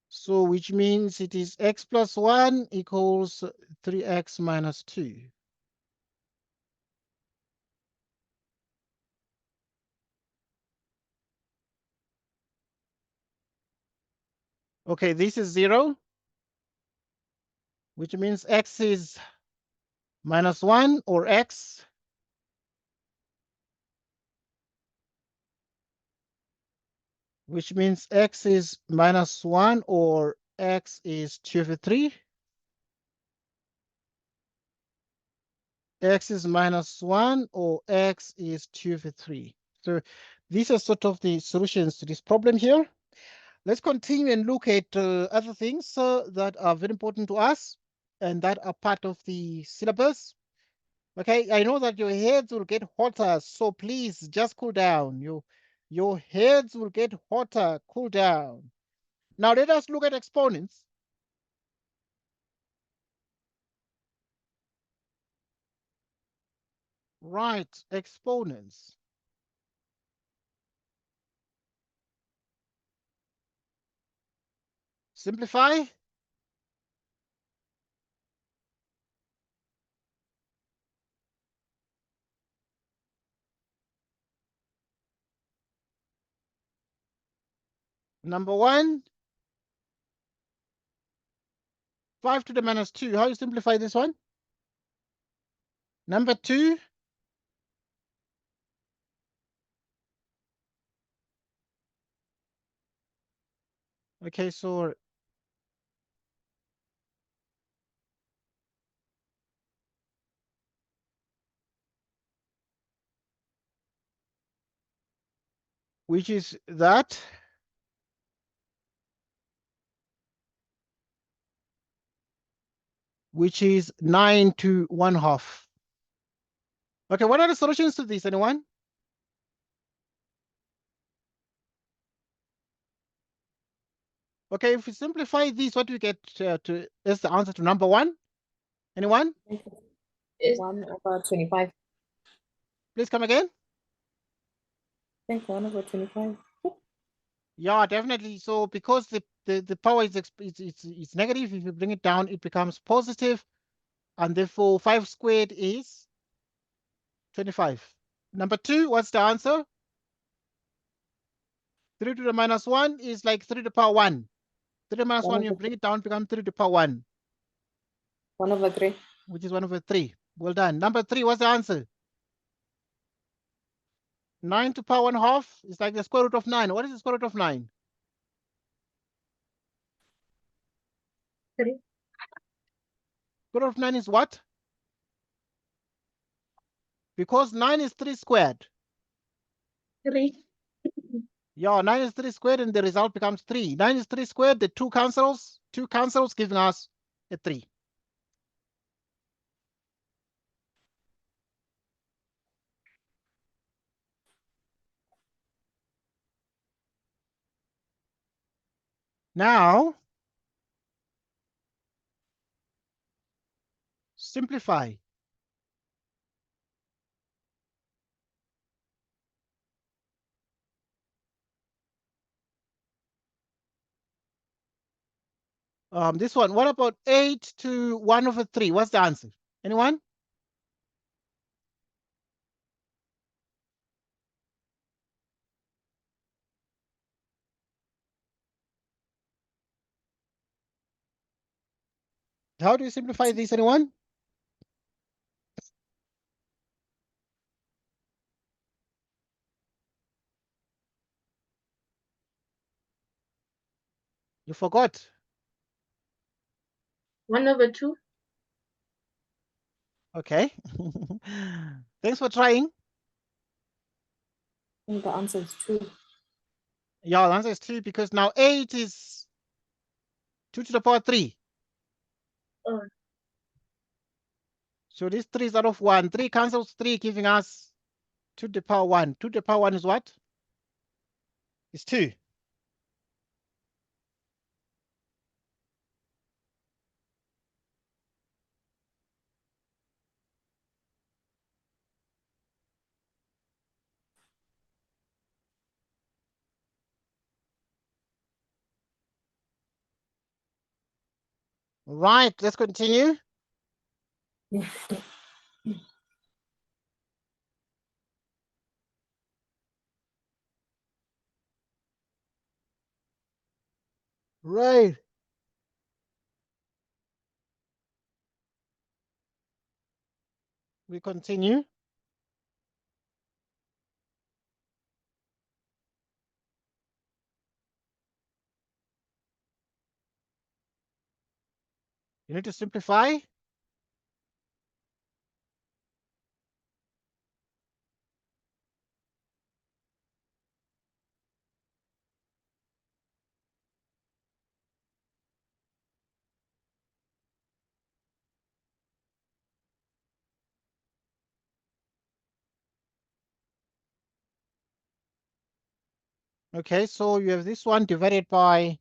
So which means it is x plus 1 equals 3x minus 2. Okay, this is 0, which means x is minus 1 or x. Which means x is minus 1 or x is 2 over 3. X is minus 1 or x is 2 over 3. So these are sort of the solutions to this problem here. Let's continue and look at other things that are very important to us and that are part of the syllabus. Okay, I know that your heads will get hotter, so please just cool down. Your heads will get hotter, cool down. Now let us look at exponents. Right, exponents. Simplify. Number 1, 5 to the minus 2. How you simplify this one? Number 2, okay, so which is that? Which is 9 to 1/2. Okay, what are the solutions to this, anyone? Okay, if we simplify this, what do we get as the answer to number 1? Anyone? Is 1 over 25. Please come again. I think 1 over 25. Yeah, definitely. So because the power is it's negative, if you bring it down, it becomes positive, and therefore 5 squared is 25. Number 2, what's the answer? 3 to the minus 1 is like 3 to the power 1. 3 to the minus 1, you bring it down, becomes 3 to the power 1. 1 over 3. Which is 1 over 3. Well done. Number 3, what's the answer? 9 to power 1/2 is like the square root of 9. What is the square root of 9? 3. Square root of 9 is what? Because 9 is 3 squared. 3. Yeah, 9 is 3 squared and the result becomes 3. 9 is 3 squared, the 2 cancels, giving us a 3. Now, simplify. This one, what about 8 to 1 over 3? What's the answer? Anyone? How do you simplify this, anyone? You forgot. 1/2. Okay. Thanks for trying. I think the answer is 2. Yeah, the answer is 2 because now 8 is 2 to the power 3. Oh, So this 3 is out of 1. 3 cancels 3, giving us 2 to the power 1. 2 to the power 1 is what? It's 2. Right, let's continue. Right. We continue. You need to simplify. Okay, so you have this one divided by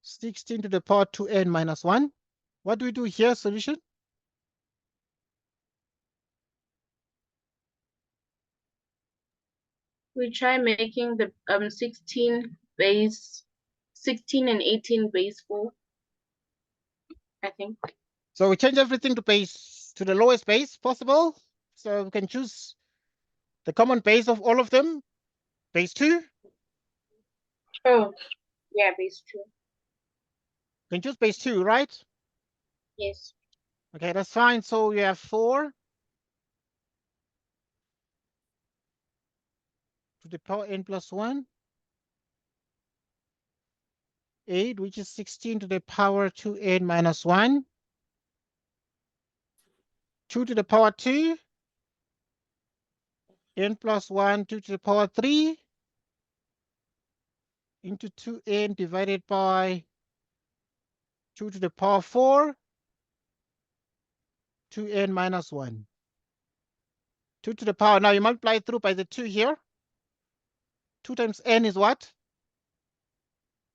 16 to the power 2n minus 1. What do we do here, solution? we try making the 16 and 18 base 4. I think. So we change everything to base to the lowest base possible. So we can choose the common base of all of them, base 2. Oh, yeah, base 2. You can choose base 2, right? Yes. Okay, that's fine. So you have 4 to the power n plus 1. 8, which is 16 to the power 2n minus 1. 2 to the power 2. N plus 1, 2 to the power 3. Into 2n divided by 2 to the power 4. 2n minus 1. 2 to the power. Now you multiply through by the 2 here. 2 times n is what?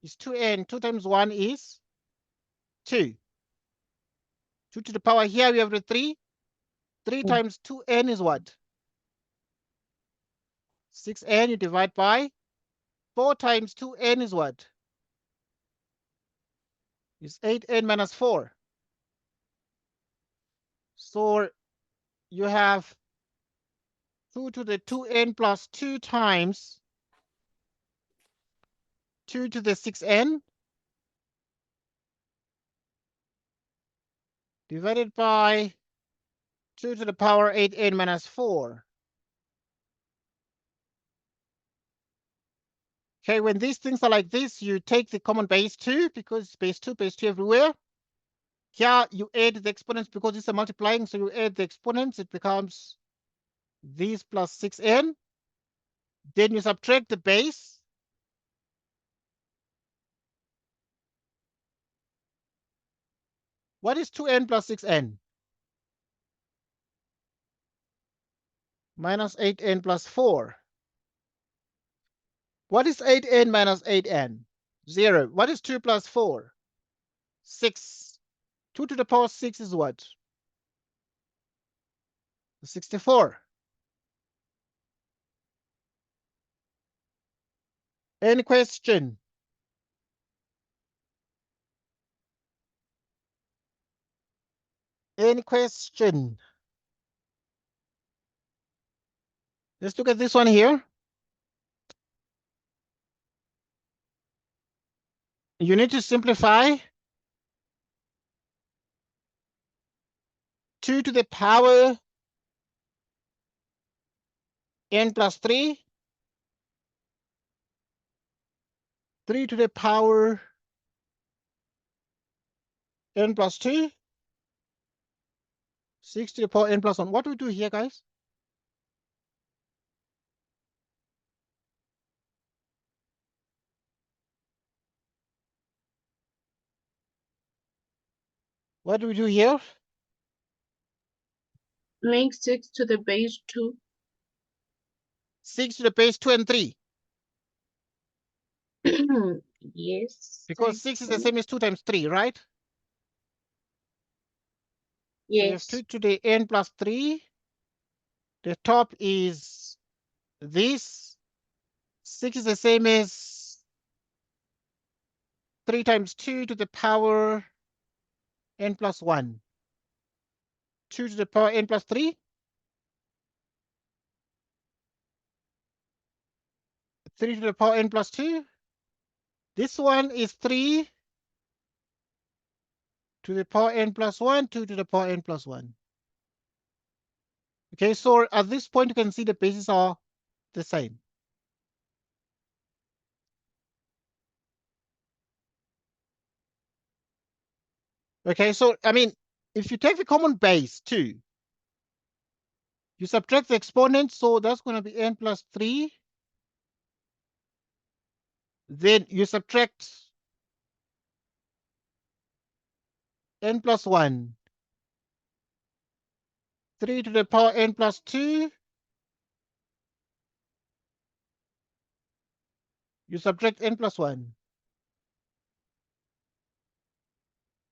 Is 2n. 2 times 1 is 2. 2 to the power here, we have the 3. 3 times 2n is what? 6n, you divide by 4 times 2n is what? Is 8n minus 4. So you have 2 to the 2n plus 2 times 2 to the 6n divided by 2 to the power 8n minus 4. Okay, when these things are like this, you take the common base 2 because base 2 everywhere. Here you add the exponents because it's a multiplying, so you add the exponents, it becomes this plus 6n. Then you subtract the base. What is 2n plus 6n? Minus 8n plus 4. What is 8n minus 8n? 0. What is 2 plus 4? 6. 2 to the power 6 is what? 64. Any question? Any question? Let's look at this one here. You need to simplify. 2 to the power n plus 3 3 to the power n plus 2. 6 to the power n plus 1. What do we do here, guys? What do we do here? Make 6 to the base 2. 6 to the base 2 and 3. Yes. Because 6 is the same as 2 times 3, right? So you have Yes. 2 to the n plus 3. The top is this. 6 is the same as 3 times 2 to the power n plus 1. 2 to the power n plus 3. 3 to the power n plus 2. This one is 3 to the power n plus 1, 2 to the power n plus 1. Okay, so at this point, you can see the bases are the same. Okay, so, I mean, if you take the common base 2, you subtract the exponent, so that's going to be n plus 3. Then you subtract n plus 1. 3 to the power n plus 2. You subtract n plus 1.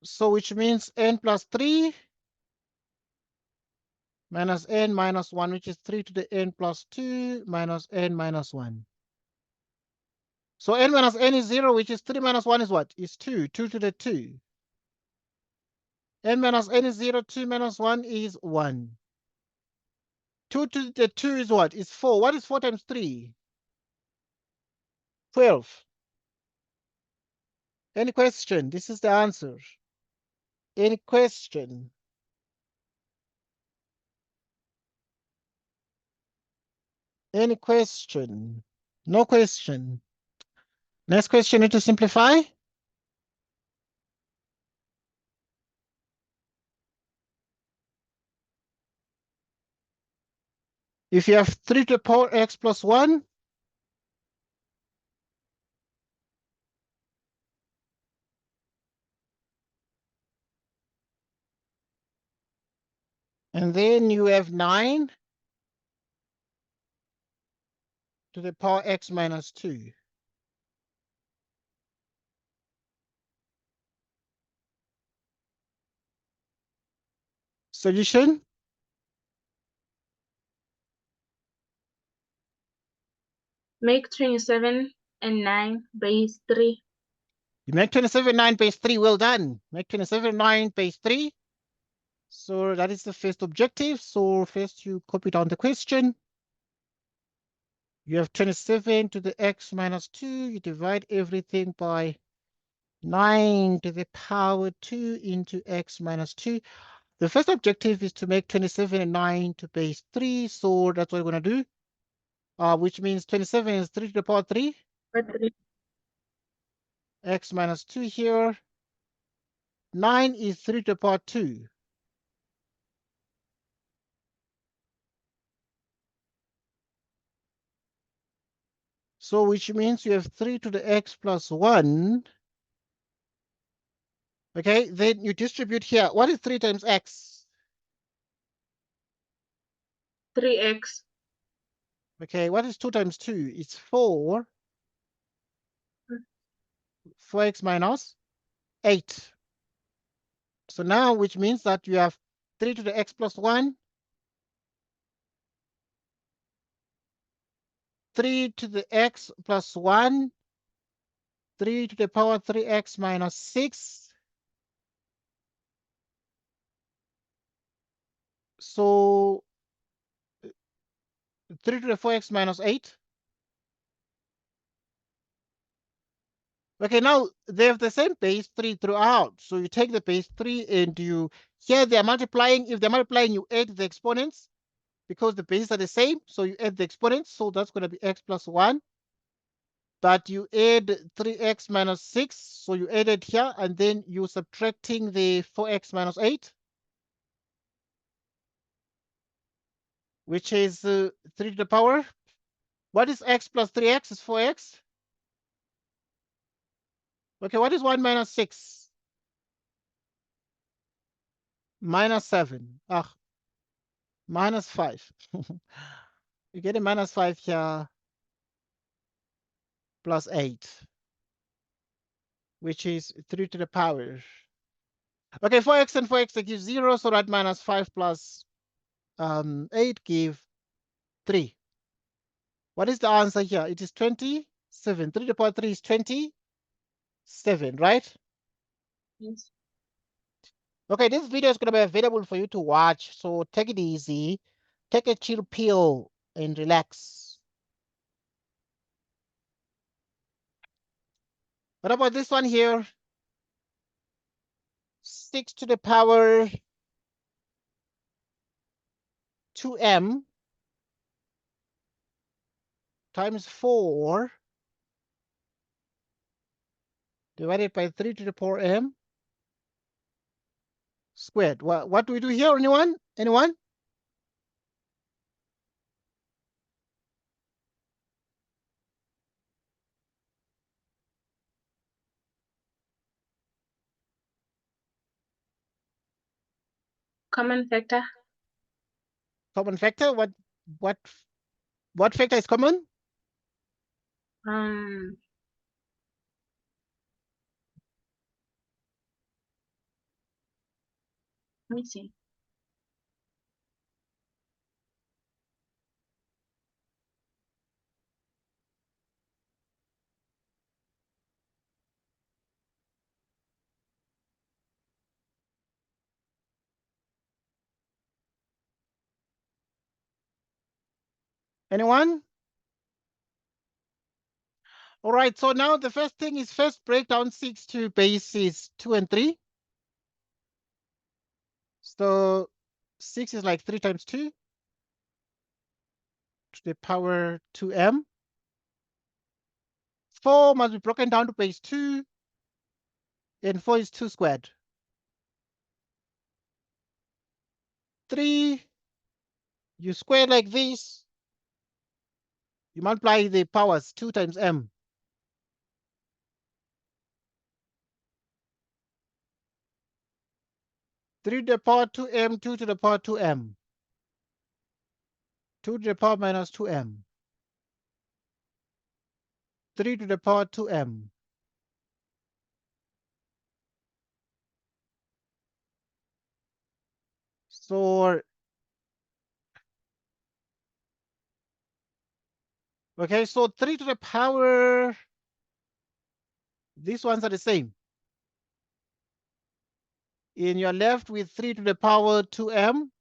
So which means n plus 3 minus n minus 1, which is 3 to the n plus 2 minus n minus 1. So n minus n is 0, which is 3 minus 1 is what? Is 2. 2 to the 2. N minus n is 0. 2 minus 1 is 1. 2 to the 2 is what? Is 4. What is 4 times 3? 12. Any question? This is the answer. Any question? Any question? No question. Next question, need to simplify. If you have 3 to the power x plus 1, and then you have 9 to the power x minus 2. Solution? Make 27 and 9 base 3. You make 27 9 base 3. Well done. Make 27 9 base 3. So that is the first objective. So first you copy down the question. You have 27 to the x minus 2. You divide everything by 9 to the power 2 into x minus 2. The first objective is to make 27 and 9 to base 3. So that's what we're going to do. Which means 27 is 3 to the power 3. Or 3. X minus 2 here. 9 is 3 to the power 2. So which means you have 3 to the x plus 1. Okay, then you distribute here. What is 3 times x? 3x. Okay, what is 2 times 2? It's 4. 4x minus 8. So now, which means that you have 3 to the x plus 1. 3 to the x plus 1. 3 to the power 3x minus 6. So 3 to the 4x minus 8. Okay, now they have the same base 3 throughout. So you take the base 3 and you, here they're multiplying. If they're multiplying, you add the exponents because the bases are the same. So you add the exponents. So that's going to be x plus 1 but you add 3x minus 6, so you add it here, and then you're subtracting the 4x minus 8, which is 3 to the power. What is x plus 3x? Is 4x. Okay, what is 1 minus 6? Minus 7. Ah, minus 5. You get a minus 5 here, plus 8, which is 3 to the power. Okay, 4x and 4x, they give 0, so that minus 5 plus 8 give 3. What is the answer here? It is 27. 3 to the power 3 is 27, right? Yes. Okay, this video is going to be available for you to watch, so take it easy. Take a chill pill and relax. What about this one here? 6 to the power 2m times 4 divided by 3 to the power m squared. What do we do here? Anyone? Anyone? Common factor. Common factor? What factor is common? Um, Let me see. Anyone? All right, so now the first thing is first break down 6 to bases 2 and 3. So 6 is like 3 times 2 to the power 2m. 4 must be broken down to base 2, and 4 is 2 squared. 3, you square like this. You multiply the powers 2 times m. 3 to the power 2m, 2 to the power 2m. 2 to the power minus 2m. 3 to the power 2m. So, okay, so 3 to the power, these ones are the same. And you're left with 3 to the power 2m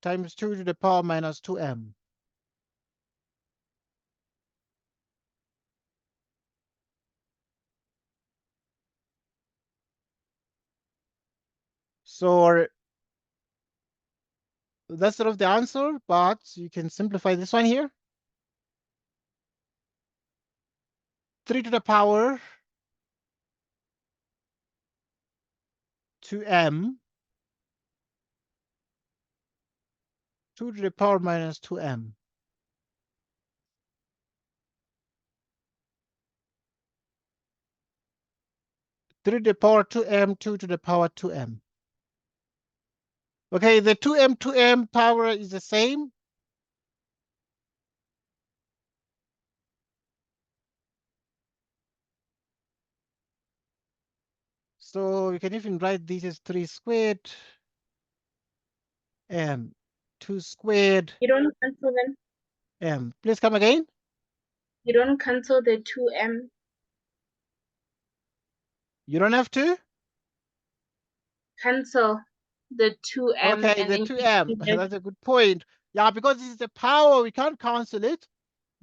times 2 to the power minus 2m. So that's sort of the answer, but you can simplify this one here. 3 to the power 2m, 2 to the power minus 2m. Three to the power 2m, 2 to the power 2m. Okay, the 2m power is the same. So you can even write this as 3 squared m, 2 squared You don't cancel them. m. Please come again. You don't cancel the 2m. You don't have to. Cancel the 2m Okay, and the then 2m. keep it. That's a good point. Yeah, because this is the power, we can't cancel it.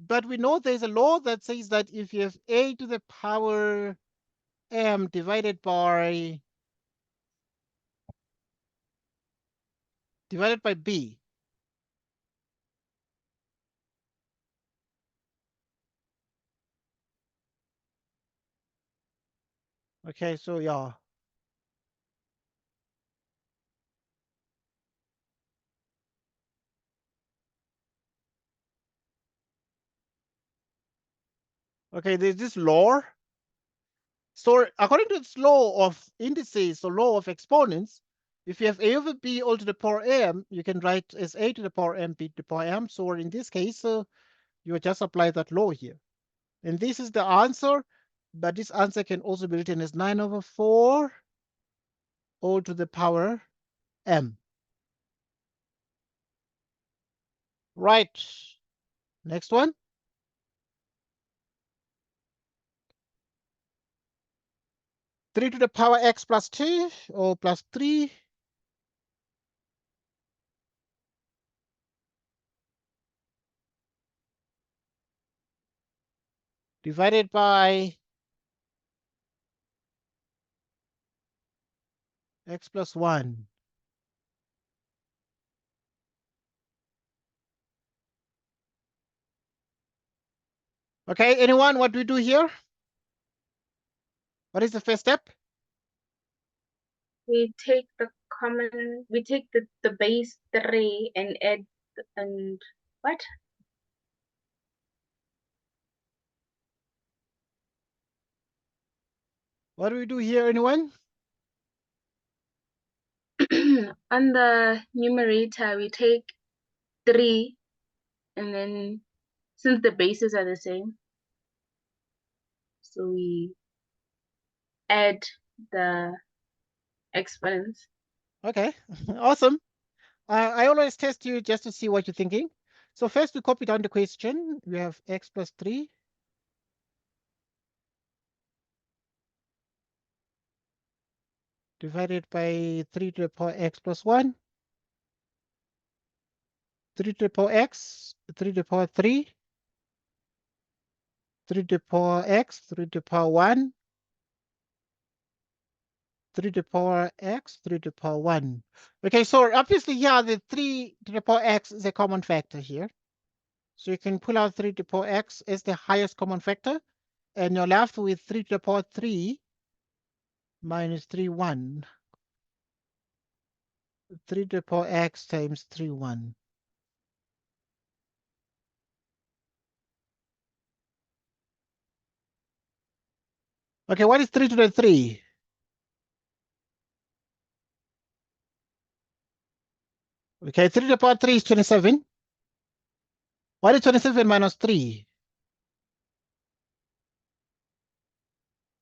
But we know there's a law that says that if you have a to the power m divided by b, Okay, so yeah. Okay, there's this law. So according to this law of indices, or law of exponents, if you have a over b all to the power m, you can write as a to the power m, b to the power m. So in this case, you would just apply that law here. And this is the answer, but this answer can also be written as 9/4 all to the power m. Right. Next one. 3 to the power x plus 2 or plus 3 divided by x plus 1. Okay, anyone, what do we do here? What is the first step? We take the base 3 and add, and what? What do we do here, anyone? On the numerator, we take 3, and then since the bases are the same, so we add the exponents. Okay, awesome. I always test you just to see what you're thinking. So first we copy down the question. We have x plus 3 divided by 3 to the power x plus 1, 3 to the power x, 3 to the power 3, 3 to the power x, 3 to the power 1, 3 to the power x, 3 to the power 1. Okay, so obviously, yeah, the 3 to the power x is a common factor here. So you can pull out 3 to the power x as the highest common factor, and you're left with 3 to the power 3 minus 3, 1. 3 to the power x times 3, 1. Okay, what is 3 to the 3? Okay, 3 to the power 3 is 27. What is 27 minus 3?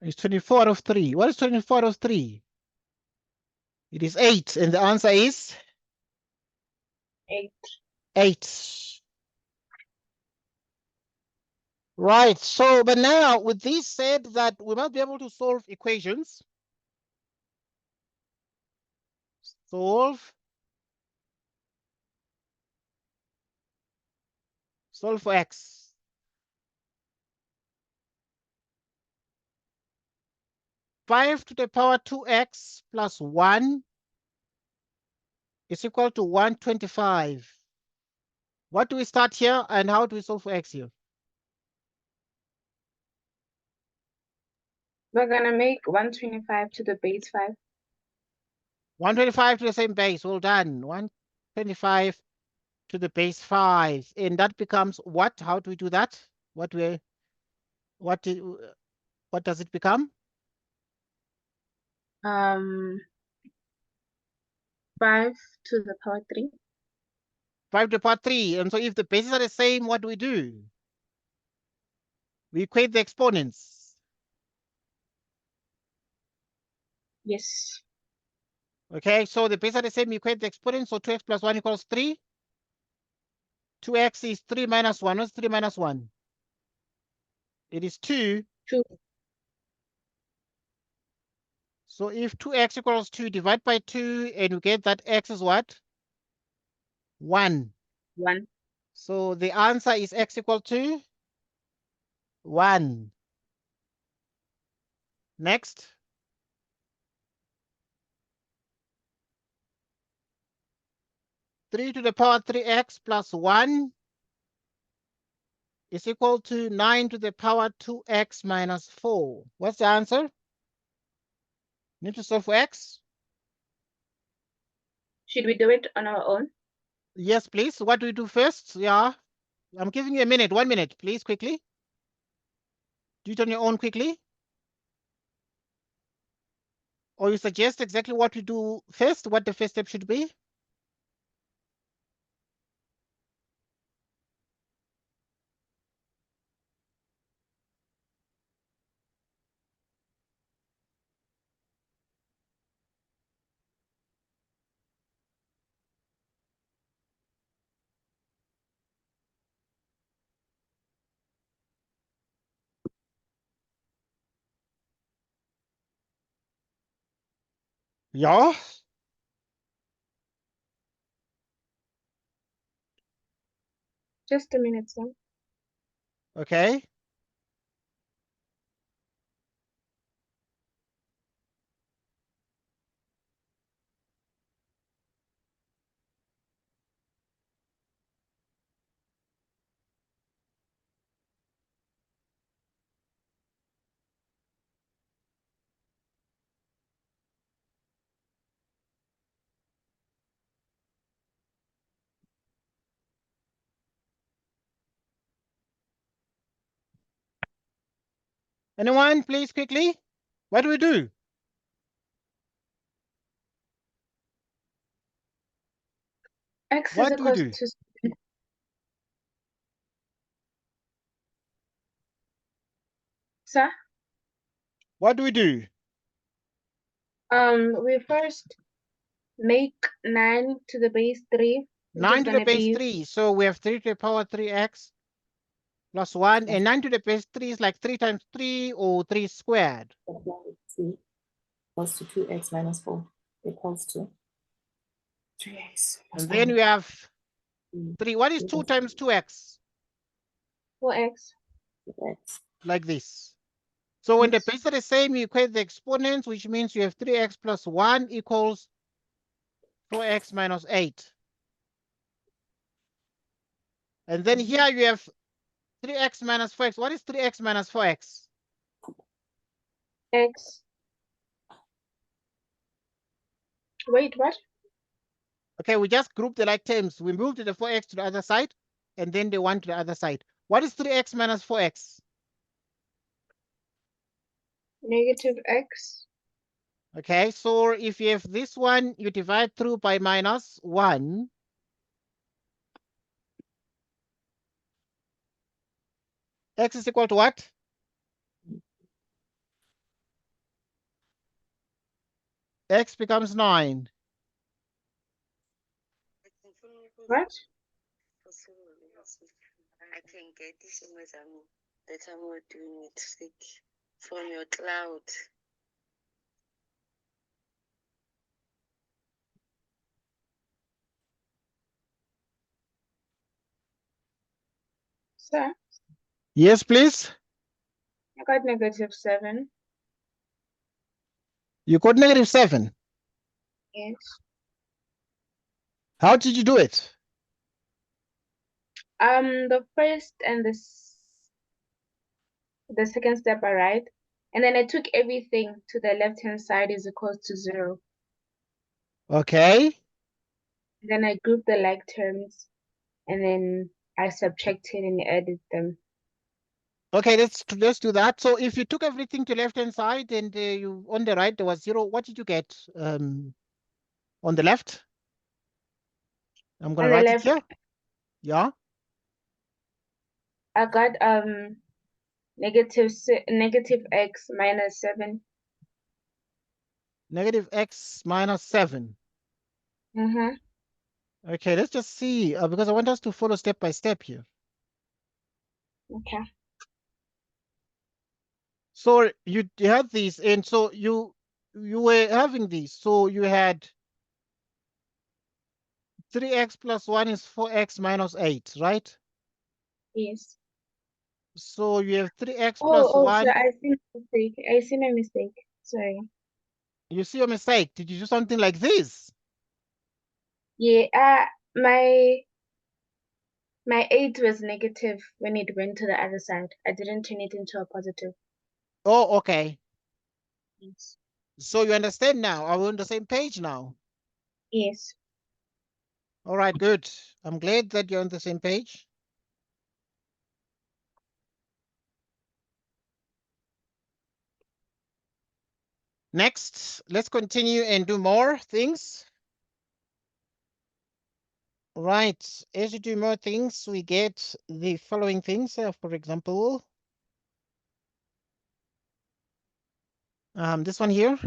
It's 24 out of 3. What is 24 out of 3? It is 8, and the answer is 8. 8. Right, so, but now with this said that we must be able to solve equations. Solve for x. Five to the power 2x plus 1 is equal to 125. What do we start here, and how do we solve for x here? We're gonna make 125 to the base 5. 125 to the same base. Well done. 125 to the base 5. And that becomes what? How do we do that? What does it become? 5 to the power 3. 5 to the power 3. And so if the bases are the same, what do we do? We equate the exponents. Yes. Okay, so the bases are the same, you equate the exponents. So 2x plus 1 equals 3. 2x is 3 minus 1. What's 3 minus 1? It is 2. 2. So if 2x equals 2, divide by 2, and we get that x is what? 1. 1. So the answer is x equal to 1. Next. Three to the power 3x plus 1 is equal to 9 to the power 2x minus 4. What's the answer? Need to solve for x? Should we do it on our own? Yes, please. What do we do first? Yeah. I'm giving you a minute. 1 minute, please, quickly. Do it on your own quickly. Or you suggest exactly what we do first, what the first step should be? Yeah. Just a minute, sir. Okay. Anyone, please, quickly? What do we do? X is What do we equals do? to, sir, What do we do? we first make 9 to the base 3, which is 9 to the gonna base be 3. So we have 3 to the power 3x plus 1. And 9 to the base 3 is like 3 times 3 or 3 squared. C equals to 2x minus 4 equals to 3x plus And then 1. we have 3 3. What is 2 times 2x? 4x. x. Like this. So when the Yes. bases are the same, you equate the exponents, which means you have 3x plus 1 equals 4x minus 8. And then here you have 3x minus 4x. What is 3x minus 4x? X. Wait, what? Okay, we just group the like terms. We moved the 4x to the other side, and then the 1 to the other side. What is 3x minus 4x? Negative x. Okay, so if you have this one, you divide through by minus 1. X is equal to what? X becomes 9. What? I can get this image that I'm doing it from your cloud. Sir, Yes, please. I got negative 7. You got negative 7. Yes. How did you do it? The first and the second step are right. And then I took everything to the left-hand side is equals to 0. Okay. Then I grouped the like terms, and then I subtracted and added them. Okay, let's do that. So if you took everything to left-hand side and you on the right there was 0, what did you get on the left? I'm going On to the write it left, here. Yeah. I got negative x minus 7. Negative x minus 7. Mm-hmm. Okay, let's just see because I want us to follow step by step here. Okay. So you had these, and so you were having these. So you had 3x plus 1 is 4x minus 8, right? Yes. So you have 3x plus Oh, so 1. I see my mistake. I see my mistake. Sorry. You see your mistake. Did you do something like this? Yeah, my 8 was negative when it went to the other side. I didn't turn it into a positive. Oh, okay. Yes. So you understand now? Are we on the same page now? Yes. All right, good. I'm glad that you're on the same page. Next, let's continue and do more things. Right, as you do more things, we get the following things. For example, this one here.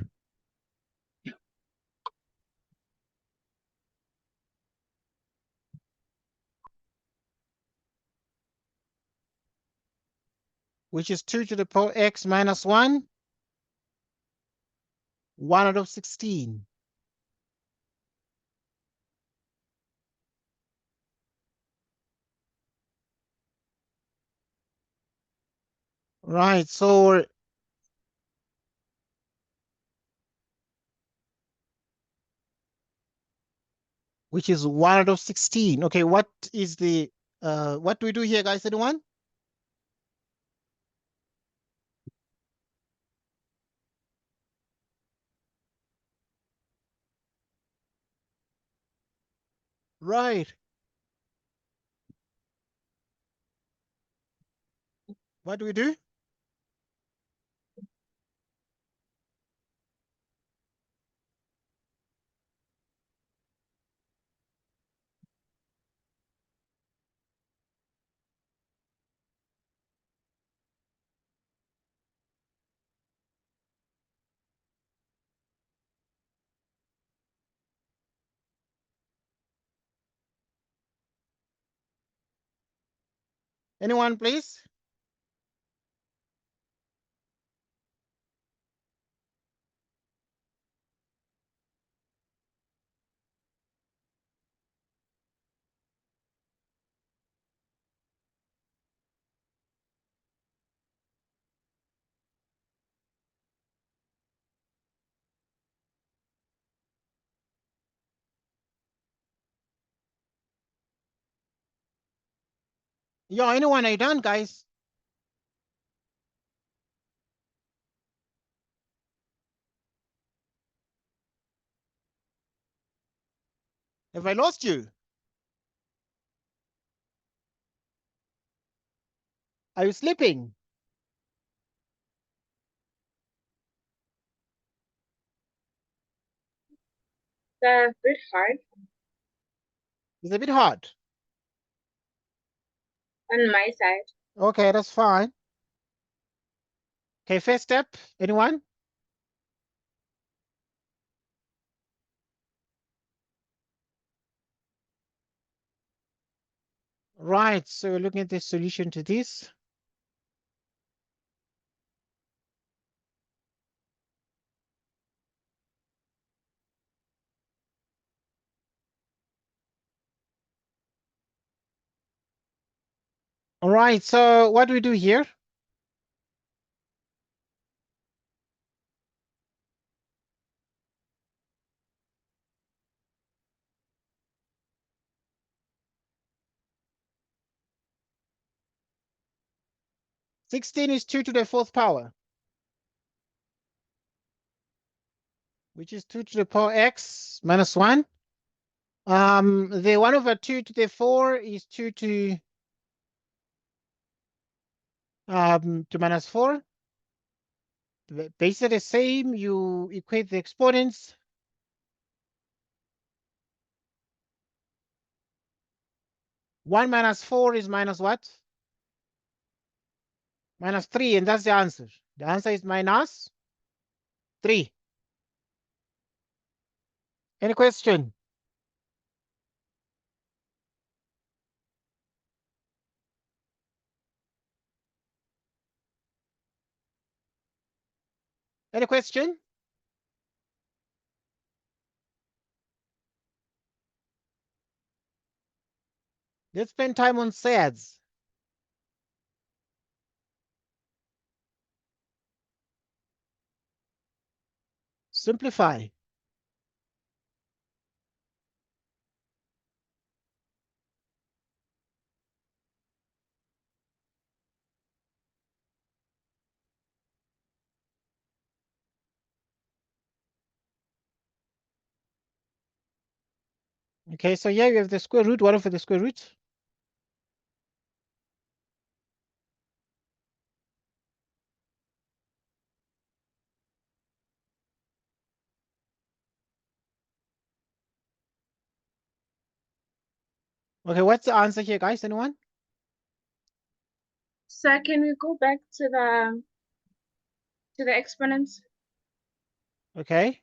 Which is 2 to the power x minus 1, 1 out of 16. Right, so which is 1 out of 16. Okay, what is the, what do we do here, guys? Anyone? Right. What do we do? Anyone, please? Yeah, anyone, are you done, guys? Have I lost you? Are you sleeping? It's a bit hard It's a bit hard. on my side. Okay, that's fine. Okay, first step, anyone? Right, so we're looking at the solution to this. All right, so what do we do here? Sixteen is 2 to the 4th power, which is 2 to the power x minus 1. The 1 over 2 to the 4 is 2 to minus 4. The bases are the same. You equate the exponents. One minus 4 is minus what? Minus 3, and that's the answer. The answer is minus 3. Any question? Any question? Let's spend time on Surds. Simplify. Okay, so here you have the square root. What over the square root? Okay, what's the answer here, guys? Anyone? So can we go back to the exponents, Okay,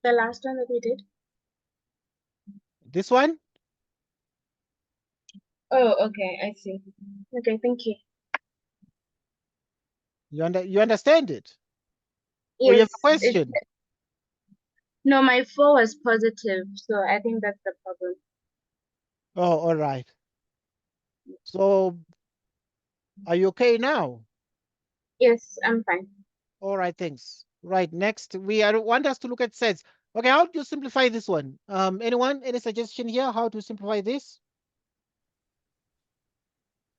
the last one that we did? this one? Oh, okay, I see. Okay, thank you. You understand it? Or you have Yes, a question? no, my 4 was positive, so I think that's the problem. Oh, all right. So are you okay now? Yes, I'm fine. All right, thanks. Right, next want us to look at sets. Okay, how do you simplify this one? Anyone? Any suggestion here? How to simplify this?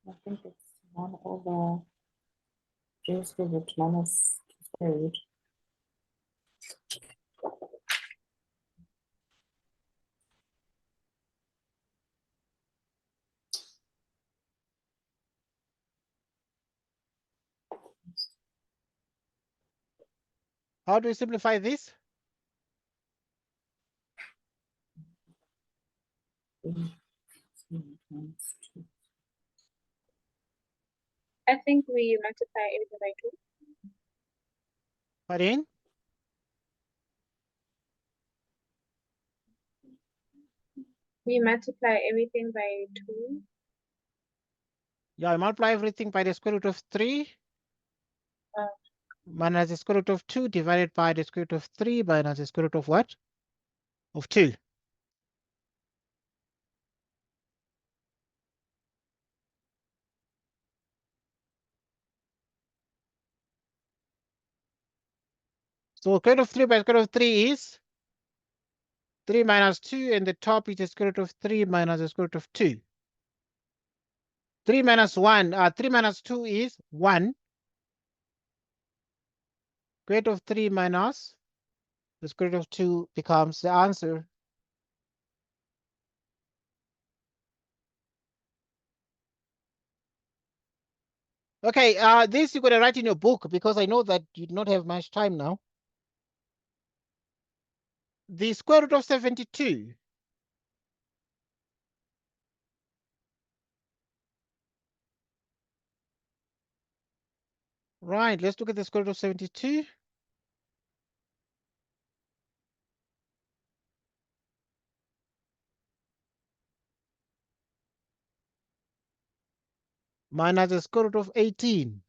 I think it's 1 over j square root minus square root. How do we simplify this? I think we multiply everything by 2. Pardon? We multiply everything by 2. Yeah, I multiply everything by the square root of 3 Uh, minus the square root of 2 divided by the square root of 3 minus the square root of what? Of 2. So square root of 3 by square root of 3 is 3 minus 2, and the top is the square root of 3 minus the square root of 2. 3 minus 1, 3 minus 2 is 1. Square root of 3 minus the square root of 2 becomes the answer. Okay, this you're going to write in your book because I know that you do not have much time now. The square root of 72. Right, let's look at the square root of 72. Minus the square root of 18.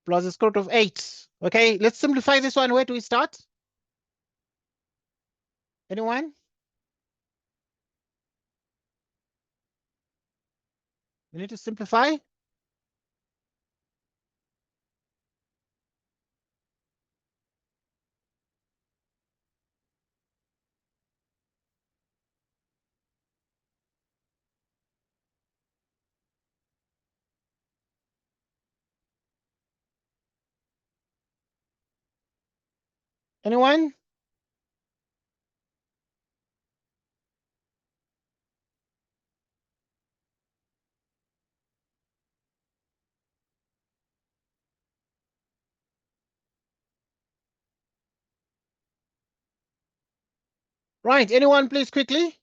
Plus the square root of 8. Okay, let's simplify this one. Where do we start? Anyone? We need to simplify. Anyone? Right, anyone please quickly?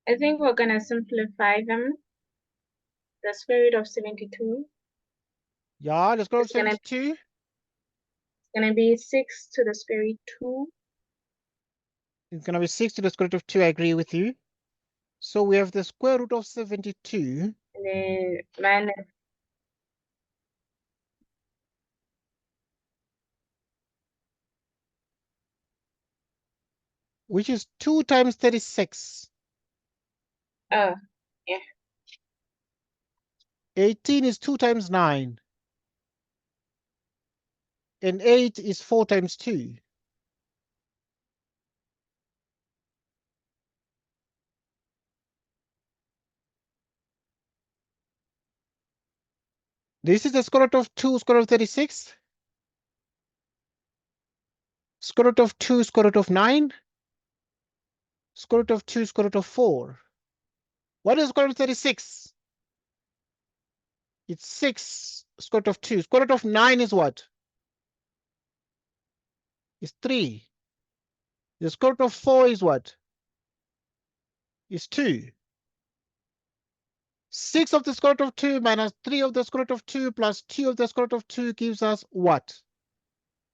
I think we're gonna simplify them. The square root of 72 Yeah, let's go to is gonna 72. be 6 to the square root 2. It's going to be 6 to the square root of 2. I agree with you. So we have the square root of 72. And then minus, Which is 2 times 36. oh, yeah. 18 is 2 times 9. And 8 is 4 times 2. This is the square root of 2 square root of 36. Square root of 2 square root of 9. Square root of 2 square root of 4. What is square root of 36? It's 6 square root of 2. Square root of 9 is what? It's 3. The square root of 4 is what? Is 2. 6 of the square root of 2 minus 3 of the square root of 2 plus 2 of the square root of 2 gives us what?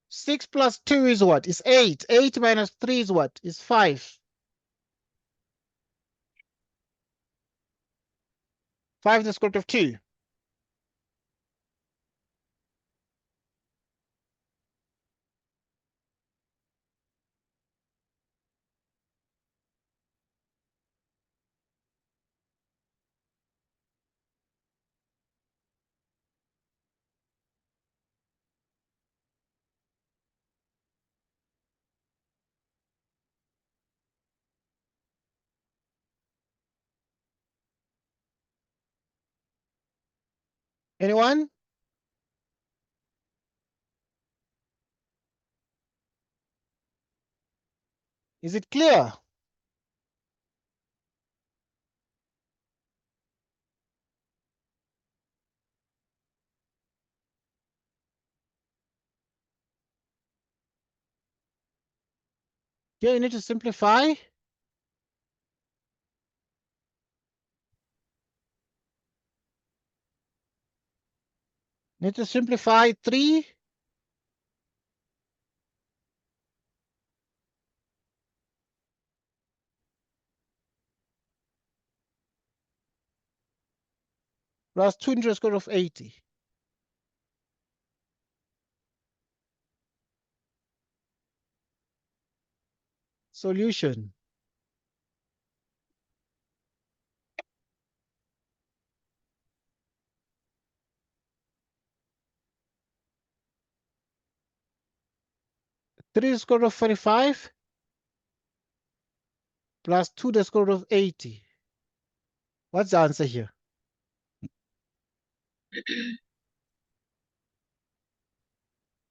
6 plus 2 is what? Is 8. 8 minus 3 is what? Is 5. 5 the square root of 2. Anyone? Is it clear? Here you need to simplify. Need to simplify 3 plus 2 into the square root of 80. Solution. Three square root of 45 plus 2 the square root of 80. What's the answer here?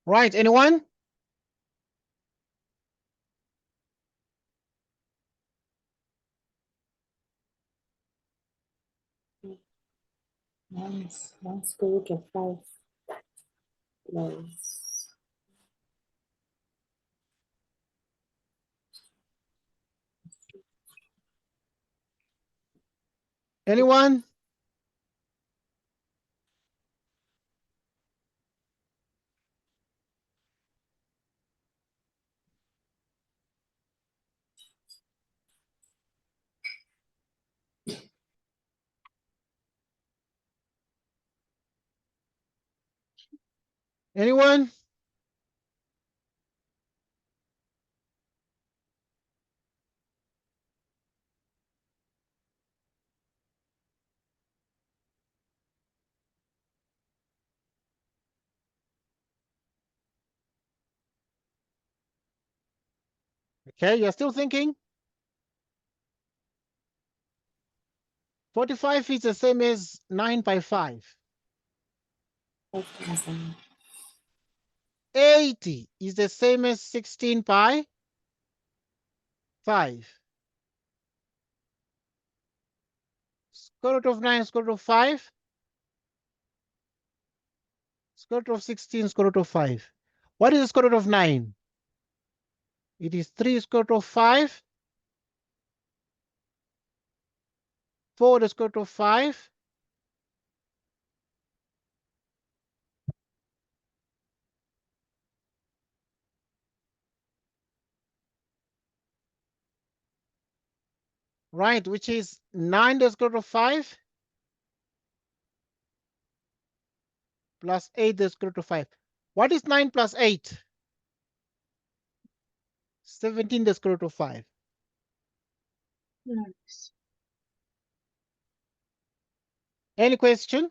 Right, anyone? Minus 1 square root of 5 plus Anyone? Anyone? Okay, you're still thinking? 45 is the same as 9 by 5. 5,000. 80 is the same as 16 by 5. Square root of 9, square root of 5. Square root of 16, square root of 5. What is the square root of 9? It is 3 square root of 5. 4 the square root of 5. Right, which is 9 the square root of 5 plus 8 the square root of 5. What is 9 plus 8? 17 the square root of 5. Nice. Any question?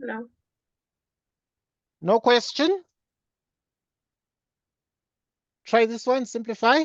No. No question? Try this one, simplify.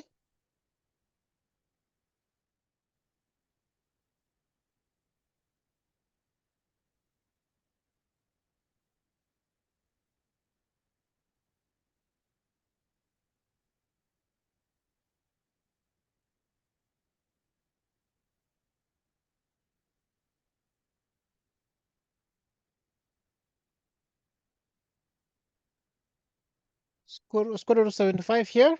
Square root of 75 here.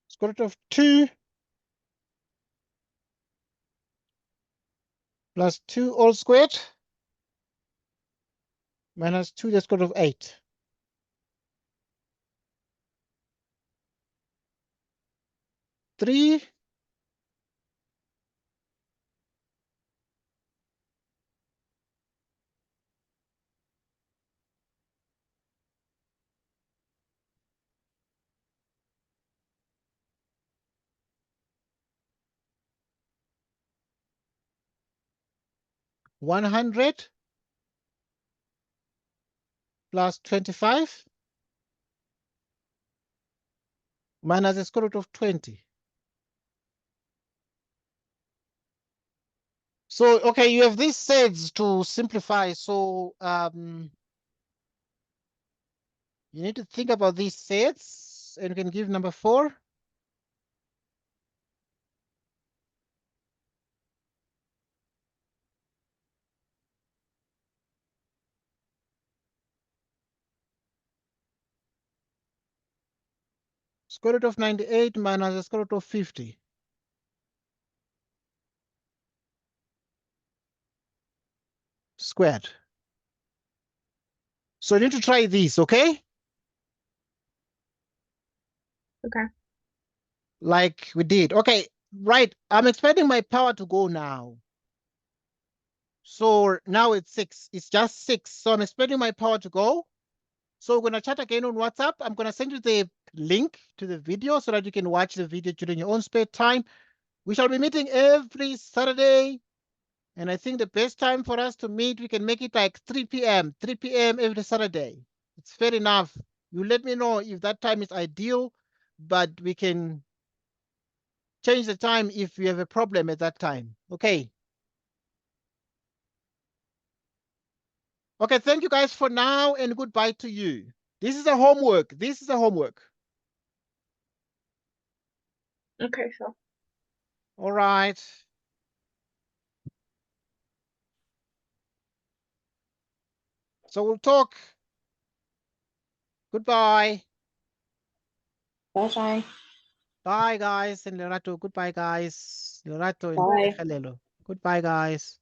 Square root of 2 plus 2 all squared minus 2 the square root of 8. Three 100 plus 25 minus the square root of 20. So, okay, you have these sets to simplify. So you need to think about these sets, and you can give number 4. Square root of 98 minus the square root of 50. Squared. So you need to try these, okay? Okay. Like we did. Okay, right. I'm expecting my power to go now. So now it's 6. It's just 6. So I'm expecting my power to go. So we're going to chat again on WhatsApp. I'm going to send you the link to the video so that you can watch the video during your own spare time. We shall be meeting every Saturday. And I think the best time for us to meet, we can make it like 3 p.m. 3 p.m. every Saturday. It's fair enough. You let me know if that time is ideal, but we can change the time if we have a problem at that time. Okay. Okay, thank you guys for now and goodbye to you. This is a homework. This is a homework. Okay, so All right. So we'll talk. Goodbye. Bye bye. Bye, guys. And Lorato, goodbye, guys. Lorato and Bye. Helelo. Goodbye, guys.